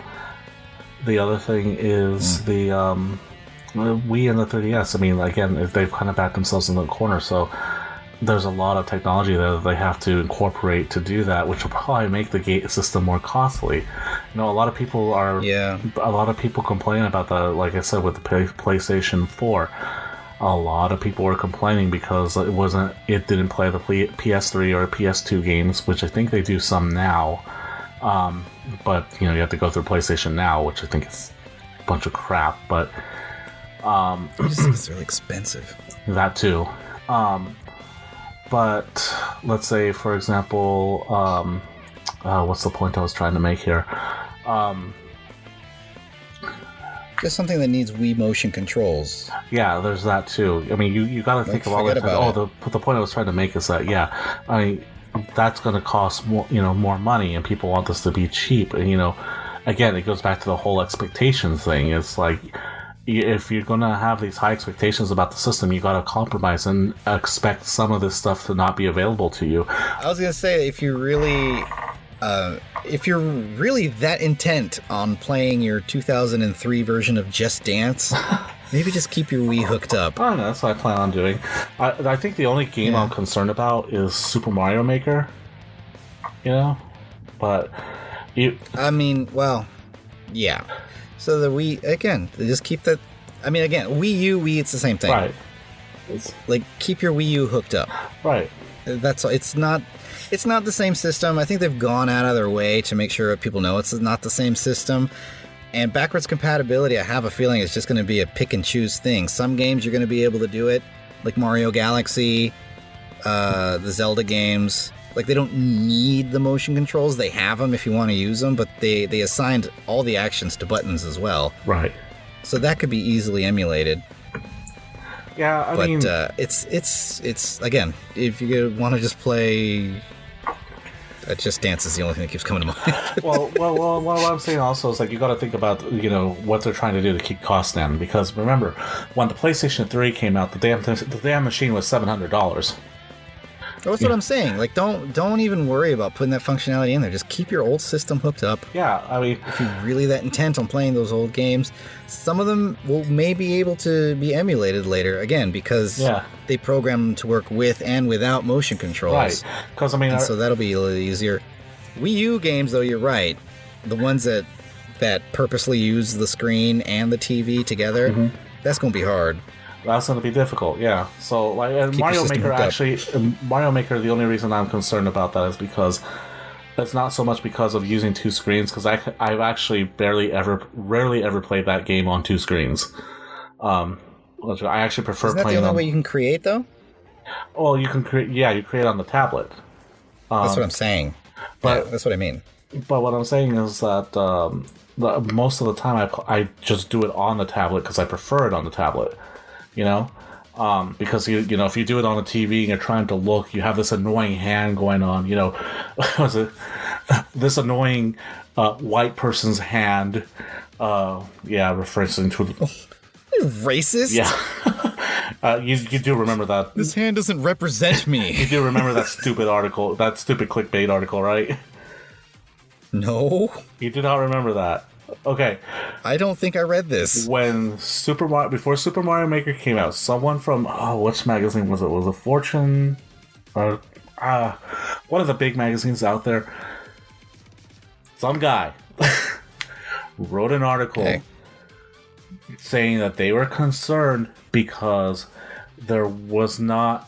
The other thing is the Wii and the 3DS. I mean, again, they've kind of backed themselves in the corner, so there's a lot of technology there that they have to incorporate to do that, which will probably make the gate system more costly. A lot of people complain about that. Like I said, with the PlayStation 4, a lot of people were complaining because it didn't play the PS3 or PS2 games, which I think they do some now. But you have to go through PlayStation Now, which I think is a bunch of crap. But I just think it's really expensive. That too. But let's say, for example, what's the point I was trying to make here? Just something that needs Wii motion controls. Yeah, there's that too. I mean, you got to think of all that. The point I was trying to make is that I mean, that's going to cost more money, and people want this to be cheap. And again, it goes back to the whole expectations thing. It's like, if you're going to have these high expectations about the system, you got to compromise and expect some of this stuff to not be available to you. I was going to say, if you're really that intent on playing your 2003 version of Just Dance, maybe just keep your Wii hooked up. I don't know, that's what I plan on doing. I think the only game I'm concerned about is Super Mario Maker. But I mean, well, yeah. So the Wii, again, they just keep that. I mean, again, Wii U, Wii, it's the same thing. Right. Like, keep your Wii U hooked up. Right. That's all. It's not the same system. I think they've gone out of their way to make sure people know it's not the same system. And backwards compatibility, I have a feeling it's just going to be a pick and choose thing. Some games you're going to be able to do it, like Mario Galaxy, the Zelda games. Like, they don't need the motion controls. They have them if you want to use them, but they assigned all the actions to buttons as well. Right. So that could be easily emulated. Yeah, I mean, it's again, if you want to just play, Just Dance is the only thing that keeps coming to mind. well, what I'm saying also is, like, you got to think about what they're trying to do to keep costs down, because remember, when the PlayStation 3 came out, the damn machine was $700. That's what I'm saying. Like, don't even worry about putting that functionality in there. Just keep your old system hooked up. Yeah, I mean, if you're really that intent on playing those old games, some of them will may be able to be emulated later. Again, because they program them to work with and without motion controls. Right. Because I mean, so that'll be a little easier. Wii U games, though, you're right. The ones that purposely use the screen and the TV together, that's going to be hard. That's going to be difficult, yeah. So, like, Mario Maker Mario Maker, the only reason I'm concerned about that is because it's not so much because of using two screens, because I've actually rarely ever played that game on two screens. I actually prefer playing. Is that the only way you can create, though? Well, you can create. Yeah, you create on the tablet. That's what I'm saying. But that's what I mean. But what I'm saying is that most of the time I just do it on the tablet because I prefer it on the tablet. You know, because you know if you do it on the TV and you're trying to look, you have this annoying hand going on. You know, this annoying white person's hand. Referencing to racist. Yeah, you do remember that. This hand doesn't represent me. You do remember that stupid article, that stupid clickbait article, right? No, you do not remember that. Okay, I don't think I read this. When before Super Mario Maker came out, someone from which magazine was it? Was it Fortune? Or one of the big magazines out there. Some guy wrote an article saying that they were concerned because there weren't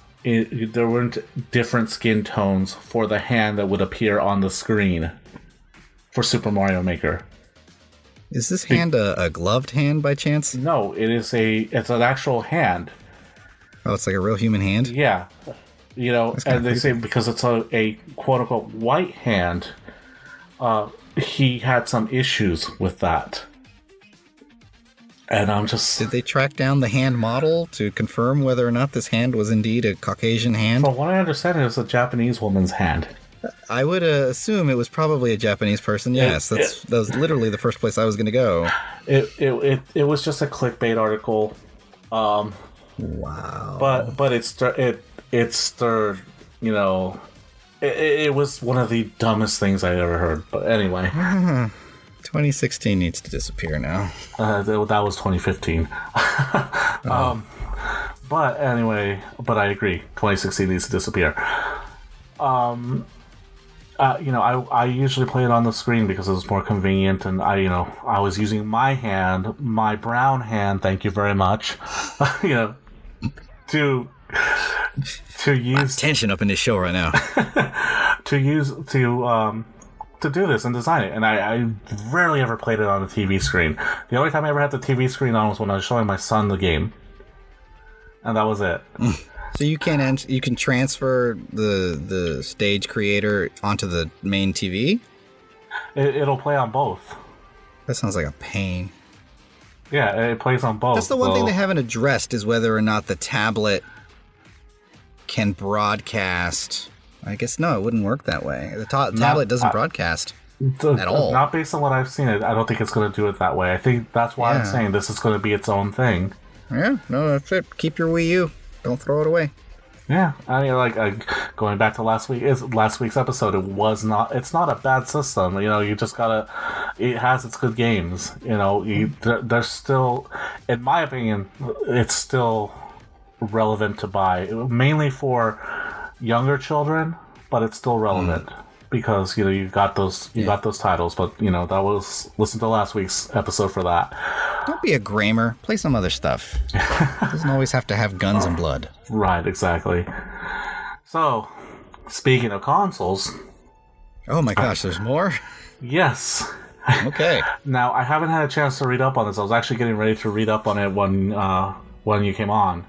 different skin tones for the hand that would appear on the screen for Super Mario Maker. Is this hand a gloved hand by chance? No, it's an actual hand. Oh, it's like a real human hand? Yeah. You know, and they say because it's a quote-unquote white hand, he had some issues with that. And I'm just... Did they track down the hand model to confirm whether or not this hand was indeed a Caucasian hand? From what I understand, it was a Japanese woman's hand. I would assume it was probably a Japanese person. Yes, that was literally the first place I was going to go. It was just a clickbait article. Wow. But it stirred. You know, it was one of the dumbest things I ever heard. But anyway, 2016 needs to disappear now. That was 2015. But anyway, I agree. 2016 needs to disappear. You know, I usually play it on the screen because it was more convenient, and I was using my hand, my brown hand, thank you very much, you know, to use tension up in this show right now, to do this and design it, and I rarely ever played it on the TV screen. The only time I ever had the TV screen on was when I was showing my son the game, and that was it. So you can transfer the stage creator onto the main TV? It'll play on both. That sounds like a pain. Yeah, it plays on both. That's the one thing they haven't addressed is whether or not the tablet can broadcast. I guess no, it wouldn't work that way. The tablet doesn't broadcast at all. Not based on what I've seen. I don't think it's going to do it that way. I think that's why I'm saying this is going to be its own thing. Yeah, no, that's it. Keep your Wii U. Don't throw it away. Yeah, I mean, going back to last week's episode, it's not a bad system. You know, you just gotta. It has its good games. You know, there's still, in my opinion, it's still relevant to buy, mainly for younger children, but it's still relevant because you got those titles. But listen to last week's episode for that. Don't be a grammar. Play some other stuff. It doesn't always have to have guns and blood. Right, exactly. So, speaking of consoles... Oh my gosh, there's more? Yes. Okay. Now, I haven't had a chance to read up on this. I was actually getting ready to read up on it when you came on.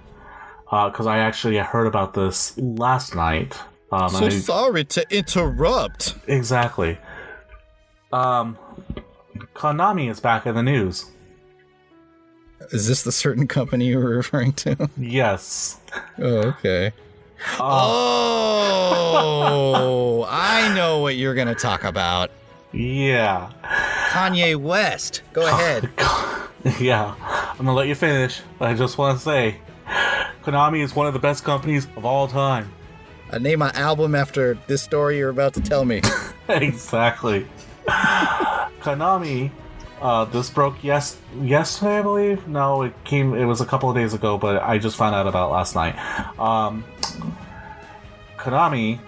Because I actually heard about this last night. Sorry to interrupt. Exactly. Konami is back in the news. Is this the certain company you were referring to? Yes. Oh, okay. I know what you're going to talk about. Yeah. Kanye West. Go ahead. Yeah. I'm going to let you finish. I just want to say, Konami is one of the best companies of all time. name my album after this story you're about to tell me. Exactly. Konami, this broke yesterday, I believe. No, it was a couple of days ago, but I just found out about it last night. Konami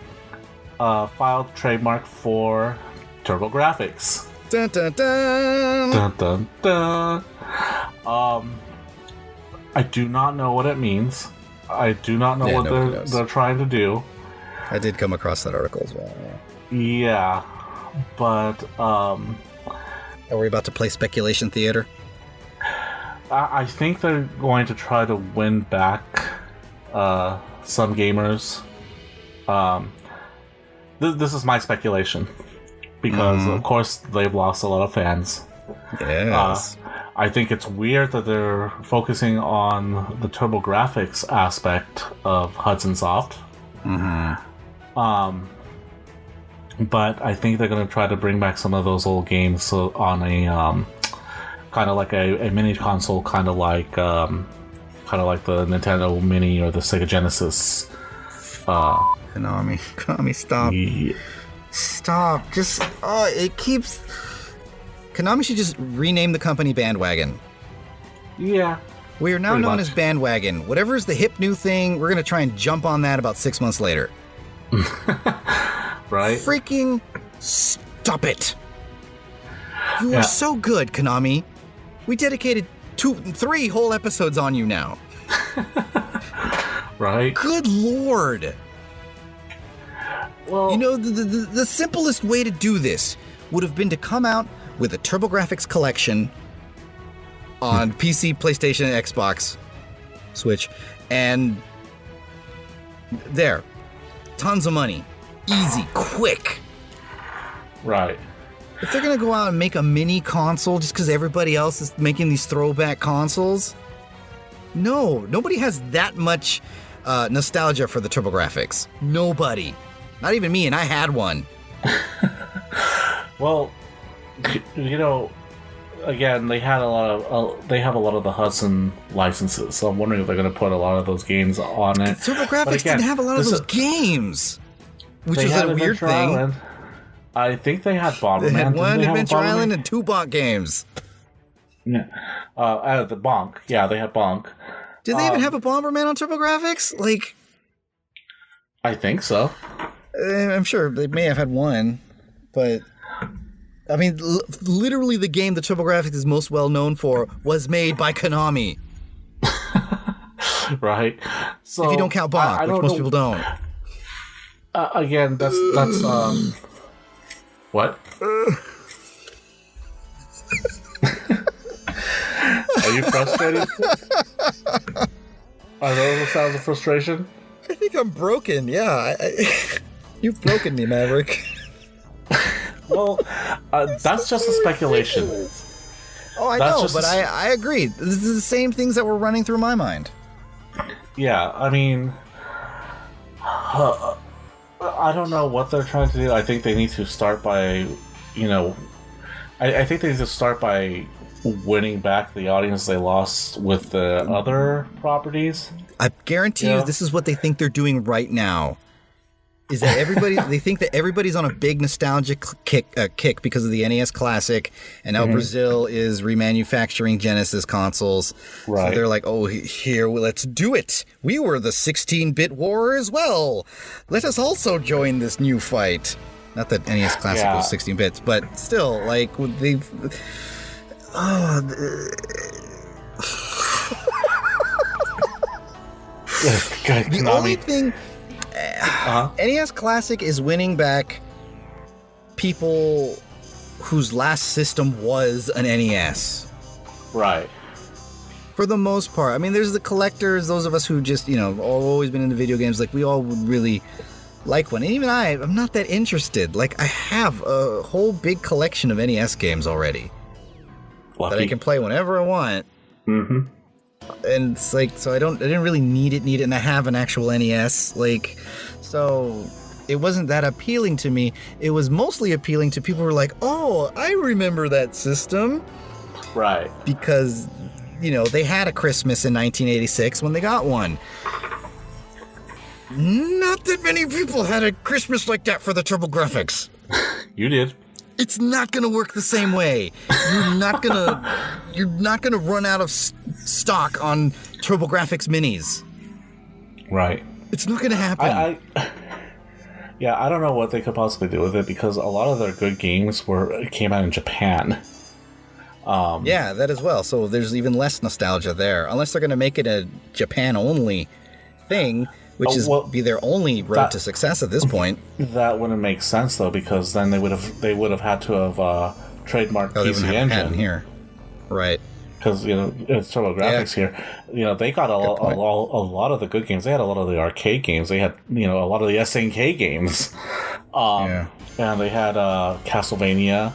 filed trademark for TurboGrafx. Dun, dun, dun. Dun, dun, dun. I do not know what it means. I do not know what they're trying to do. I did come across that article as well. Yeah, but are we about to play speculation theater? I think they're going to try to win back some gamers. This is my speculation because, of course, they've lost a lot of fans. Yes. I think it's weird that they're focusing on the TurboGrafx aspect of Hudson Soft. But I think they're going to try to bring back some of those old games on a kind of like a mini console, kind of like the Nintendo Mini or the Sega Genesis. Konami, stop. Yeah. Stop. Just, it keeps... Konami should just rename the company Bandwagon. Yeah. We are now known as Bandwagon. Whatever is the hip new thing, we're going to try and jump on that about 6 months later. Right? Freaking stop it. You are so good, Konami. We dedicated 3 whole episodes on you now. Right? Good Lord. Well, you know, the simplest way to do this would have been to come out with a TurboGrafx collection on PC, PlayStation, Xbox, Switch, and there. Tons of money. Easy, quick. Right. If they're going to go out and make a mini console just because everybody else is making these throwback consoles, nobody has that much nostalgia for the TurboGrafx. Nobody. Not even me, and I had one. Well, you know, again, they have a lot of the Hudson licenses, so I'm wondering if they're going to put a lot of those games on it. TurboGrafx didn't have a lot of those games, which is a weird thing. Island. I think they had Bomberman. They had one Adventure Island and 2 Bonk games. Yeah, the Bonk. Yeah, they had Bonk. Did they even have a Bomberman on TurboGrafx? Like, I think so. I'm sure they may have had one, but I mean, literally the game that TurboGrafx is most well known for was made by Konami. Right. So if you don't count Bonk, which most people don't. Again, that's what? Are you frustrated? Are those the sounds of frustration? I think I'm broken. Yeah, you've broken me, Maverick. Well, that's just a speculation. Oh, I know, but I agree. This is the same things that were running through my mind. Yeah, I mean, I don't know what they're trying to do. I think they need to start by, I think they need to start by winning back the audience they lost with the other properties. I guarantee you this is what they think they're doing right now. Is that they think that everybody's on a big nostalgic kick because of the NES Classic, and now Brazil is remanufacturing Genesis consoles. Right. So they're like, oh, here, let's do it. We were the 16-bit war as well. Let us also join this new fight. Not that NES Classic was 16 bits, but still, like, they've... The only thing... NES Classic is winning back people whose last system was an NES. Right. For the most part. I mean, there's the collectors, those of us who just, always been into video games, like, we all would really like one. And even I'm not that interested. Like, I have a whole big collection of NES games already. Lucky. That I can play whenever I want. Mm-hmm. And it's like, so I didn't really need it, and I have an actual NES, like, so it wasn't that appealing to me. It was mostly appealing to people who were like, oh, I remember that system. Right. Because, they had a Christmas in 1986 when they got one. Not that many people had a Christmas like that for the TurboGrafx. You did. It's not gonna work the same way. You're not gonna run out of stock on TurboGrafx minis. Right. It's not gonna happen. I don't know what they could possibly do with it because a lot of their good games came out in Japan. Yeah, that as well. So there's even less nostalgia there, unless they're going to make it a Japan-only thing, which be their only road to success at this point. That wouldn't make sense though, because then they would have had to have trademarked PC Engine here, right? Because it's TurboGrafx here. They got a lot of the good games. They had a lot of the arcade games. They had a lot of the SNK games. And they had Castlevania.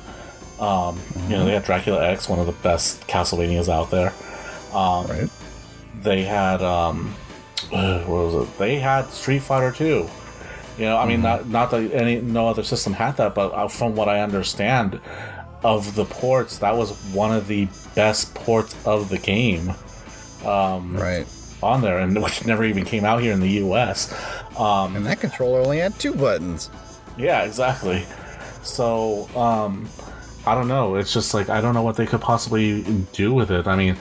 They had Dracula X, one of the best Castlevanias out there. Right. They had what was it? They had Street Fighter 2. Not that no other system had that, but from what I understand of the ports, that was one of the best ports of the game. Right. On there, and which never even came out here in the U.S. And that controller only had 2 buttons. Yeah, exactly. So, I don't know. It's just like, I don't know what they could possibly do with it. I mean,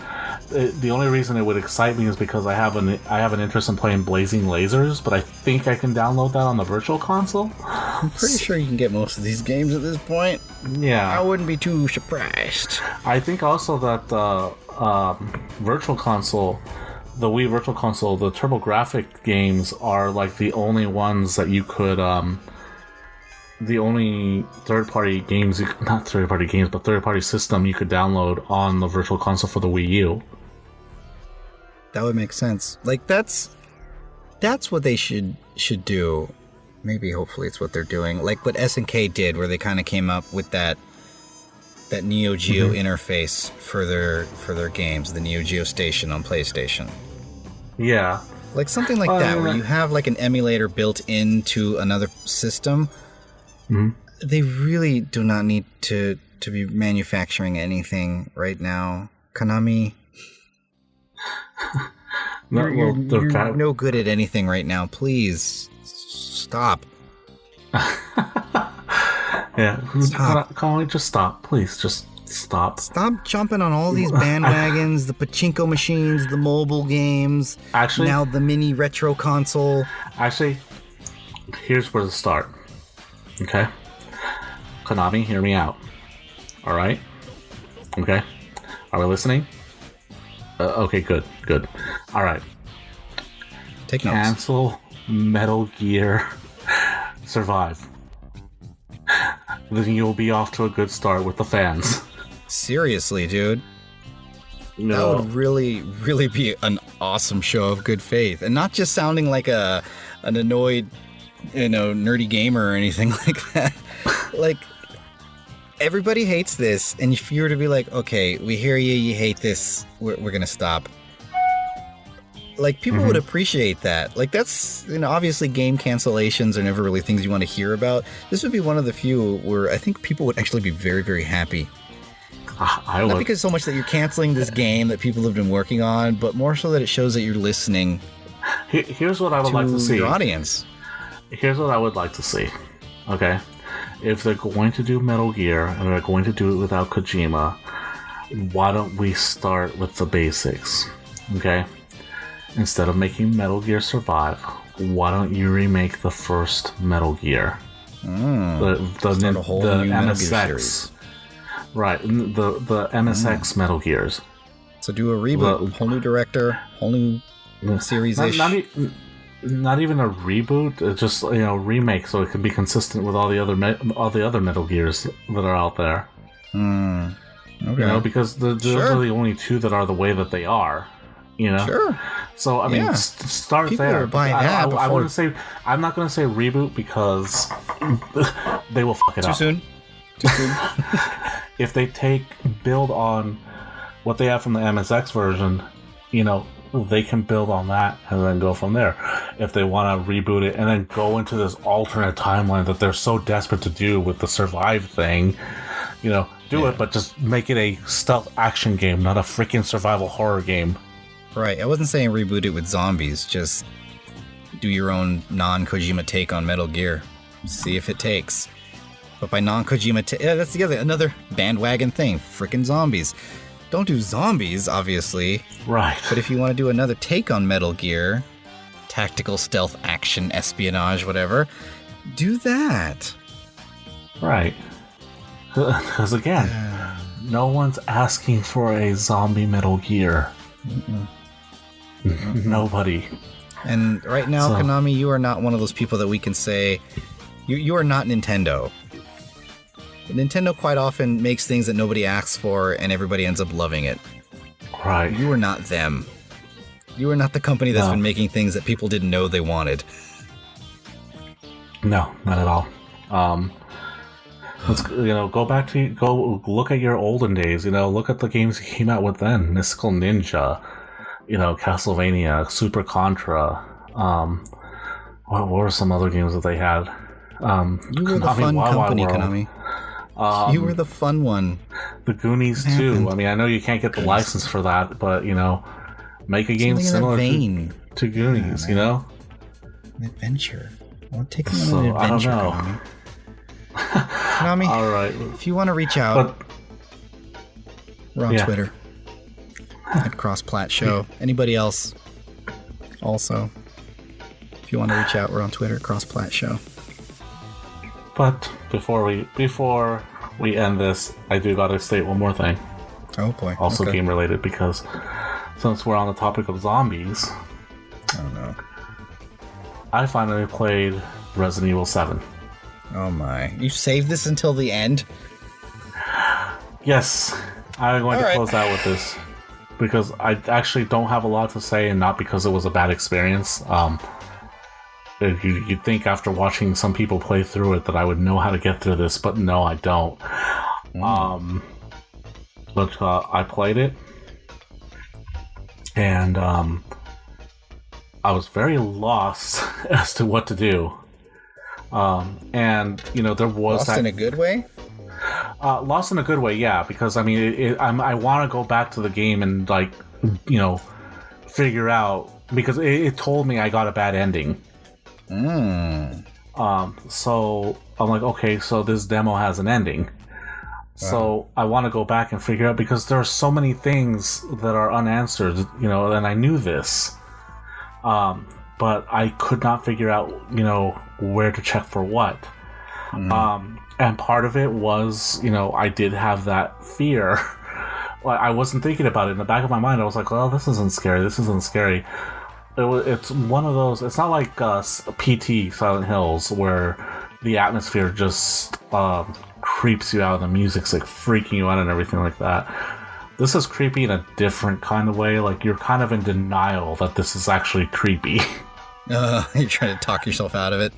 the only reason it would excite me is because I have an interest in playing Blazing Lasers, but I think I can download that on the Virtual Console. I'm pretty sure you can get most of these games at this point. Yeah. I wouldn't be too surprised. I think also that the Virtual Console, the Wii Virtual Console, the TurboGrafx games are like the only ones that you could... the only third-party system you could download on the Virtual Console for the Wii U. That would make sense. Like, that's what they should do. Maybe, hopefully, it's what they're doing. Like what SNK did, where they kind of came up with that Neo Geo interface for their games, the Neo Geo Station on PlayStation. Yeah. Like something like that, where you have like an emulator built into another system. Mm-hmm. They really do not need to be manufacturing anything right now. Konami, you're no good at anything right now. Please stop. Yeah, stop. Konami, just stop. Please, just stop. Stop jumping on all these bandwagons, the pachinko machines, the mobile games. Actually, now the mini retro console. Actually, here's where to start. Okay, Konami, hear me out. All right. Okay, are we listening? Okay, good. All right. Take notes. Cancel Metal Gear Survive. Then you'll be off to a good start with the fans. Seriously, dude. No. That would really, really be an awesome show of good faith, and not just sounding like an annoyed, nerdy gamer or anything like that. Like, everybody hates this, and if you were to be like, okay, we hear you hate this, we're gonna stop. Like, people would appreciate that. Like, that's, obviously game cancellations are never really things you want to hear about. This would be one of the few where I think people would actually be very, very happy. Not because so much that you're canceling this game that people have been working on, but more so that it shows that you're listening. Here's what I would like to see. Your audience. Here's what I would like to see. Okay? If they're going to do Metal Gear, and they're going to do it without Kojima, why don't we start with the basics? Okay? Instead of making Metal Gear Survive, why don't you remake the first Metal Gear? The whole new Metal Gear series. Right, the MSX Metal Gears. So do a reboot, whole new director, whole new series-ish. Not even a reboot, it's just remake, so it can be consistent with all the other Metal Gears that are out there. Okay. Because those are the only two that are the way that they are. Sure. So I mean, start people there. Are buying that I wouldn't say. I'm not going to say reboot because they will fuck it up. Too soon. If they build on what they have from the MSX version, they can build on that and then go from there. If they want to reboot it and then go into this alternate timeline that they're so desperate to do with the Survive thing, do it, but just make it a stealth action game, not a freaking survival horror game. Right. I wasn't saying reboot it with zombies, just do your own non-Kojima take on Metal Gear. See if it takes. But by non-Kojima, that's the another bandwagon thing. Frickin' zombies. Don't do zombies, obviously. Right. But if you want to do another take on Metal Gear, tactical stealth action, espionage, whatever, do that. Right. Because again, no one's asking for a zombie Metal Gear. Nobody. And right now, Konami, you are not one of those people that we can say, you are not Nintendo. Nintendo quite often makes things that nobody asks for and everybody ends up loving it. Right. You are not them. You are not the company that's been making things that people didn't know they wanted. No, not at all. Let's go look at your olden days. Look at the games you came out with then. Mystical Ninja, Castlevania, Super Contra. What were some other games that they had? You were the fun company, Konami. You were the fun one. The Goonies too. I mean, I know you can't get the license for that, but make a game similar to Goonies. An adventure. I want to take them on an adventure, I don't know. Konami. Konami, all right. If you want to reach out, we're on Twitter at Crossplat Show. Anybody else? Also, if you want to reach out, we're on Twitter at Crossplat Show. But before we end this, I do gotta state one more thing. Oh boy. Also game related, because since we're on the topic of zombies, oh no, I finally played Resident Evil 7. Oh my. You saved this until the end? Yes. I'm going to close out with this because I actually don't have a lot to say, and not because it was a bad experience. You'd think after watching some people play through it that I would know how to get through this, but no, I don't. But I played it, and I was very lost as to what to do. And there was lost in a good way. Lost in a good way, yeah. Because I mean, I want to go back to the game and figure out, because it told me I got a bad ending. So I'm like, okay, so this demo has an ending. Wow. So I want to go back and figure out, because there are so many things that are unanswered, and I knew this. But I could not figure out, where to check for what. And part of it was, I did have that fear. I wasn't thinking about it. In the back of my mind, I was like, well, this isn't scary. It's one of those. It's not like PT Silent Hills, where the atmosphere just creeps you out and the music's like freaking you out and everything like that. This is creepy in a different kind of way. Like, you're kind of in denial that this is actually creepy. You're trying to talk yourself out of it.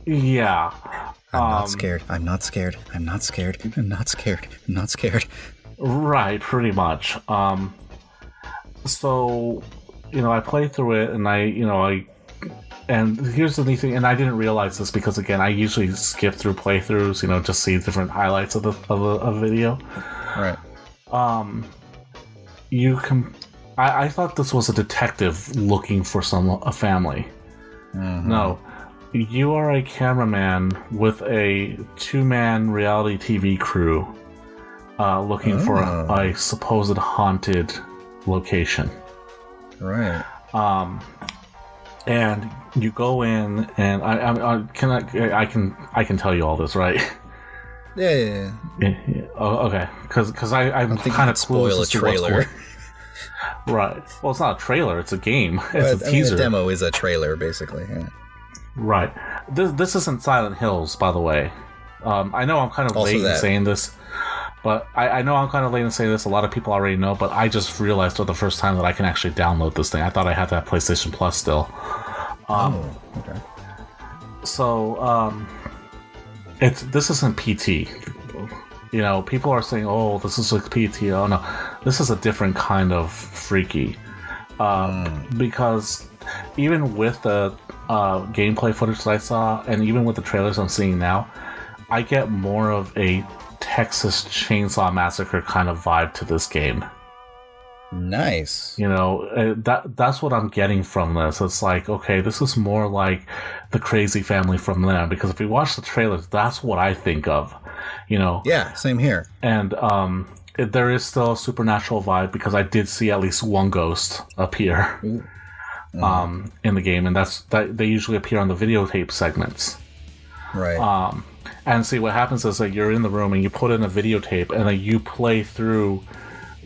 Yeah. I'm not scared. I'm not scared. I'm not scared. I'm not scared. I'm not scared. Right, pretty much. So, I played through it, and and here's the neat thing, and I didn't realize this because, again, I usually skip through playthroughs, just see different highlights of a video. Right. I thought this was a detective looking for a family. Mm-hmm. No, you are a cameraman with a 2-man reality TV crew looking for a supposed haunted location. Right. And you go in, and I can tell you all this, right? Yeah. Oh, okay. Because I'm kind of spoil a trailer. Right. Well, it's not a trailer; it's a game. It's a teaser. The demo is a trailer, basically. Yeah. Right. This isn't Silent Hills, by the way. I know I'm kind of late in saying this, but I know I'm kind of late in saying this. A lot of people already know, but I just realized for the first time that I can actually download this thing. I thought I had to have PlayStation Plus still. Okay. So, this isn't PT. People are saying, "Oh, this is like PT." Oh no, this is a different kind of freaky. Because even with the gameplay footage that I saw, and even with the trailers I'm seeing now, I get more of a Texas Chainsaw Massacre kind of vibe to this game. Nice. That's what I'm getting from this. It's like, okay, this is more like the Crazy Family from there, because if you watch the trailers, that's what I think of. Yeah, same here. And there is still a supernatural vibe, because I did see at least one ghost appear in the game, and that they usually appear on the videotape segments. Right. And see, what happens is that you're in the room and you put in a videotape, and then you play through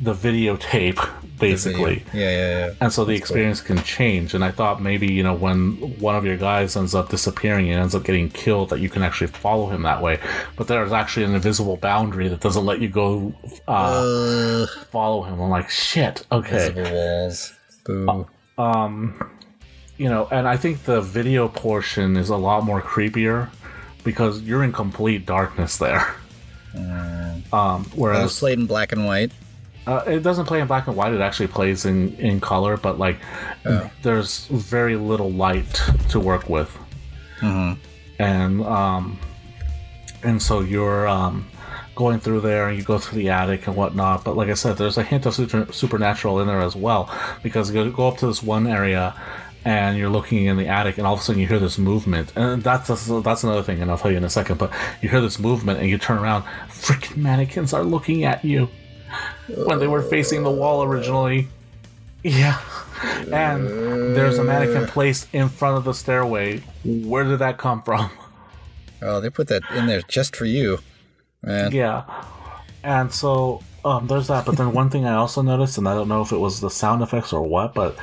the videotape, basically. Yeah. And so the experience can change. And I thought maybe, when one of your guys ends up disappearing and ends up getting killed, that you can actually follow him that way. But there's actually an invisible boundary that doesn't let you go follow him. I'm like, shit, okay. Invisible walls. Boo. And I think the video portion is a lot more creepier, because you're in complete darkness there. Whereas it's played in black and white. It doesn't play in black and white. It actually plays in color, but there's very little light to work with. And so you're going through there, and you go through the attic and whatnot. But like I said, there's a hint of supernatural in there as well, because you go up to this one area, and you're looking in the attic, and all of a sudden you hear this movement. And that's another thing, and I'll tell you in a second. But you hear this movement, and you turn around, freaking mannequins are looking at you. When they were facing the wall originally. Yeah. And there's a mannequin placed in front of the stairway. Where did that come from? Oh, they put that in there just for you, man. Yeah. And so there's that. But then one thing I also noticed, and I don't know if it was the sound effects or what, but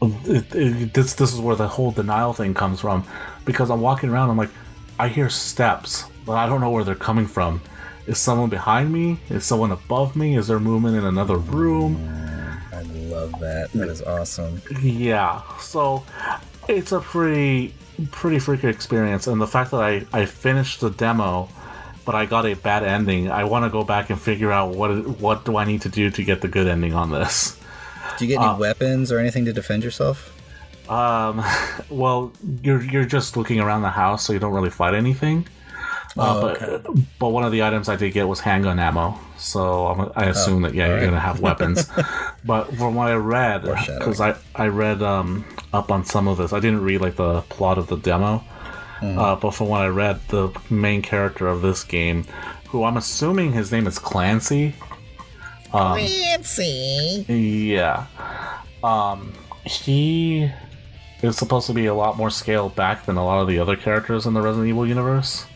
this is where the whole denial thing comes from. Because I'm walking around, I'm like, I hear steps, but I don't know where they're coming from. Is someone behind me? Is someone above me? Is there movement in another room? I love that. That is awesome. Yeah. So it's a pretty freaky experience. And the fact that I finished the demo, but I got a bad ending, I want to go back and figure out what do I need to do to get the good ending on this. Do you get any weapons or anything to defend yourself? Well, you're just looking around the house, so you don't really fight anything. Okay. But one of the items I did get was handgun ammo, so I assume that you're gonna have weapons. But from what I read, because I read up on some of this, I didn't read the plot of the demo, but from what I read, the main character of this game, who I'm assuming his name is Clancy. Clancy. Yeah. He is supposed to be a lot more scaled back than a lot of the other characters in the Resident Evil universe.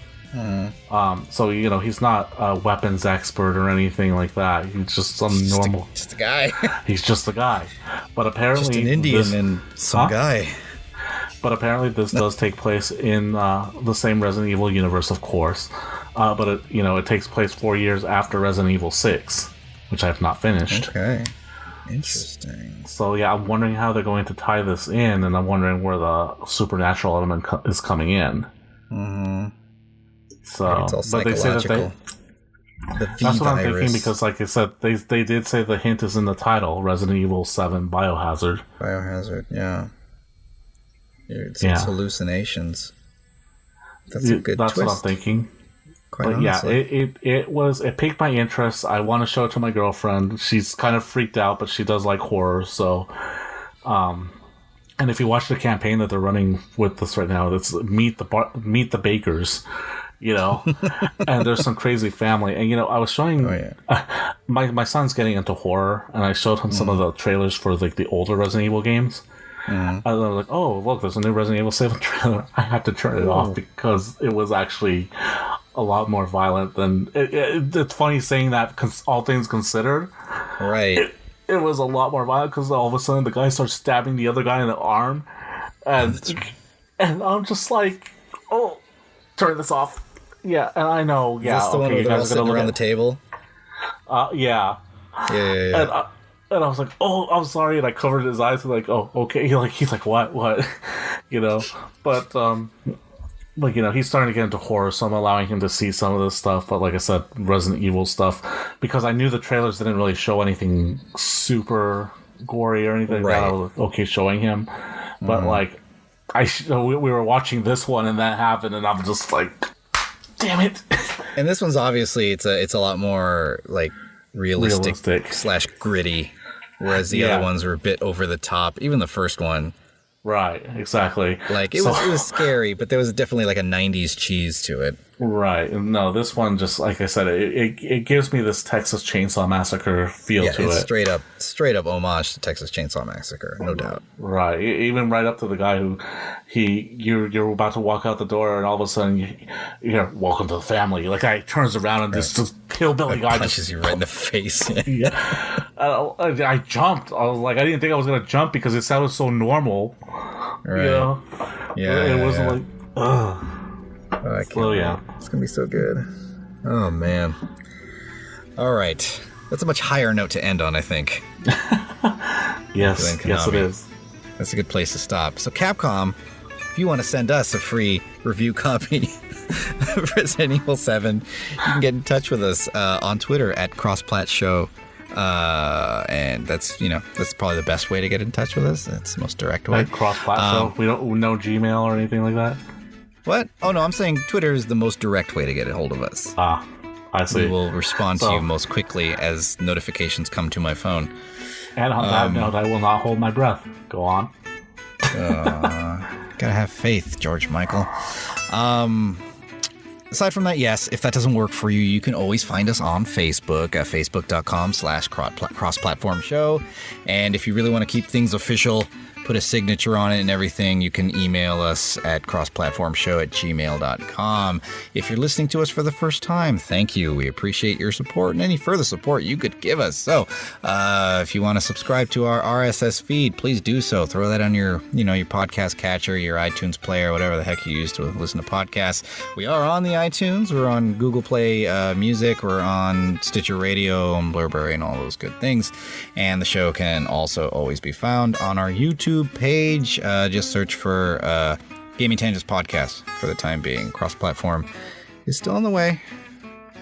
So he's not a weapons expert or anything like that. He's just some normal. Just a guy. He's just a guy. But apparently, just an Indian and some guy. But apparently, this does take place in the same Resident Evil universe, of course. But it takes place 4 years after Resident Evil 6, which I have not finished. Okay. Interesting. So yeah, I'm wondering how they're going to tie this in, and I'm wondering where the supernatural element is coming in. So, it's all but they say that the V that's what I'm virus. thinking, because like I said, they did say the hint is in the title, Resident Evil 7 Biohazard. Biohazard, yeah. It's hallucinations. That's a good That's twist. what I'm thinking. Quite but honestly. yeah, it piqued my interest. I want to show it to my girlfriend. She's kind of freaked out, but she does like horror, so and if you watch the campaign that they're running with this right now, it's meet the bakers. And there's some crazy family. And, I was showing my son's getting into horror, and I showed him some of the trailers for the older Resident Evil games. I was like, oh, look, there's a new Resident Evil 7 trailer. I have to turn it off because it was actually a lot more violent than... It's funny saying that, all things considered. Right. It was a lot more violent because all of a sudden the guy starts stabbing the other guy in the arm. And I'm just like, oh, turn this off. Yeah, and I know. Yeah, Is this the one where they're all sitting around the table? Yeah. Yeah. And I was like, oh, I'm sorry, and I covered his eyes and oh, okay. He's like, what? But he's starting to get into horror, so I'm allowing him to see some of this stuff. But like I said, Resident Evil stuff, because I knew the trailers didn't really show anything super gory or anything like that. I was okay showing him, but we were watching this one and that happened, and I'm just like, damn it. And this one's obviously it's a lot more realistic / gritty, whereas the other ones were a bit over the top. Even the first one. Right, exactly. Like, it was scary, but there was definitely like a 90s cheese to it. Right. No, this one, just like I said, it gives me this Texas Chainsaw Massacre feel to it. Yeah, it's straight up homage to Texas Chainsaw Massacre, no doubt. Right. Even right up to the guy who you're about to walk out the door, and all of a sudden you're welcome to the family. Like, guy turns around and this hillbilly guy punches you right in the face. Yeah. I jumped. I was like, I didn't think I was gonna jump because it sounded so normal. Right. You know? Yeah. It wasn't like, ugh. It's gonna be so good. Oh man. All right, that's a much higher note to end on, I think. Yes it is. That's a good place to stop. So Capcom, if you want to send us a free review copy of Resident Evil 7, you can get in touch with us on Twitter at CrossPlatShow. And that's probably the best way to get in touch with us. That's the most direct way. Like cross-platform. We don't know Gmail or anything like that. What? Oh no, I'm saying Twitter is the most direct way to get a hold of us. Ah, I see. We will respond to you most quickly as notifications come to my phone. And on that note, I will not hold my breath. Go on. Gotta have faith, George Michael. Aside from that, yes, if that doesn't work for you, you can always find us on Facebook at facebook.com/crossplatform show. And if you really want to keep things official, put a signature on it and everything, you can email us at crossplatformshow@gmail.com. If you're listening to us for the first time, thank you. We appreciate your support and any further support you could give us. So if you want to subscribe to our RSS feed, please do so. Throw that on your podcast catcher, your iTunes player, whatever the heck you use to listen to podcasts. We are on the iTunes. We're on Google Play Music. We're on Stitcher Radio and Blurberry and all those good things. And the show can also always be found on our YouTube page. Just search for Gaming Tangents Podcast for the time being. Cross-platform is still on the way.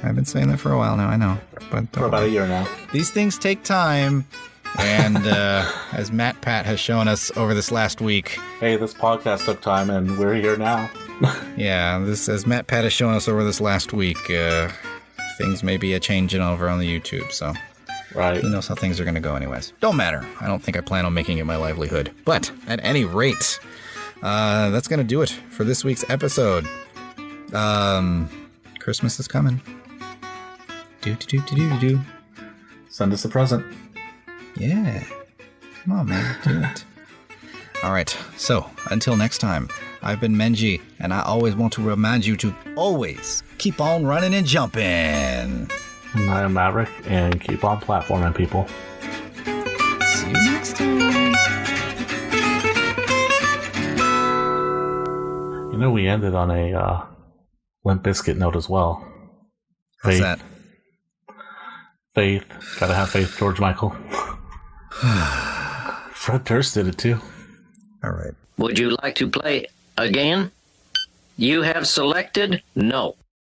I've been saying that for a while now, I know. But for about a year now. These things take time. And as Matt Pat has shown us over this last week. Hey, this podcast took time and we're here now. Yeah, as Matt Pat has shown us over this last week, things may be a changing over on the YouTube, so... Right. Who knows how things are going to go anyways. Don't matter. I don't think I plan on making it my livelihood. But at any rate, that's going to do it for this week's episode. Christmas is coming. Do. Send us a present. Yeah. Come on, man. Do it. All right. So until next time, I've been Menji, and I always want to remind you to always keep on running and jumping. I am Maverick, and keep on platforming, people. See you next time. You know, we ended on a Limp Bizkit note as well. What's that? Faith. Gotta have faith, George Michael. Fred Durst did it too. All right. Would you like to play again? You have selected no.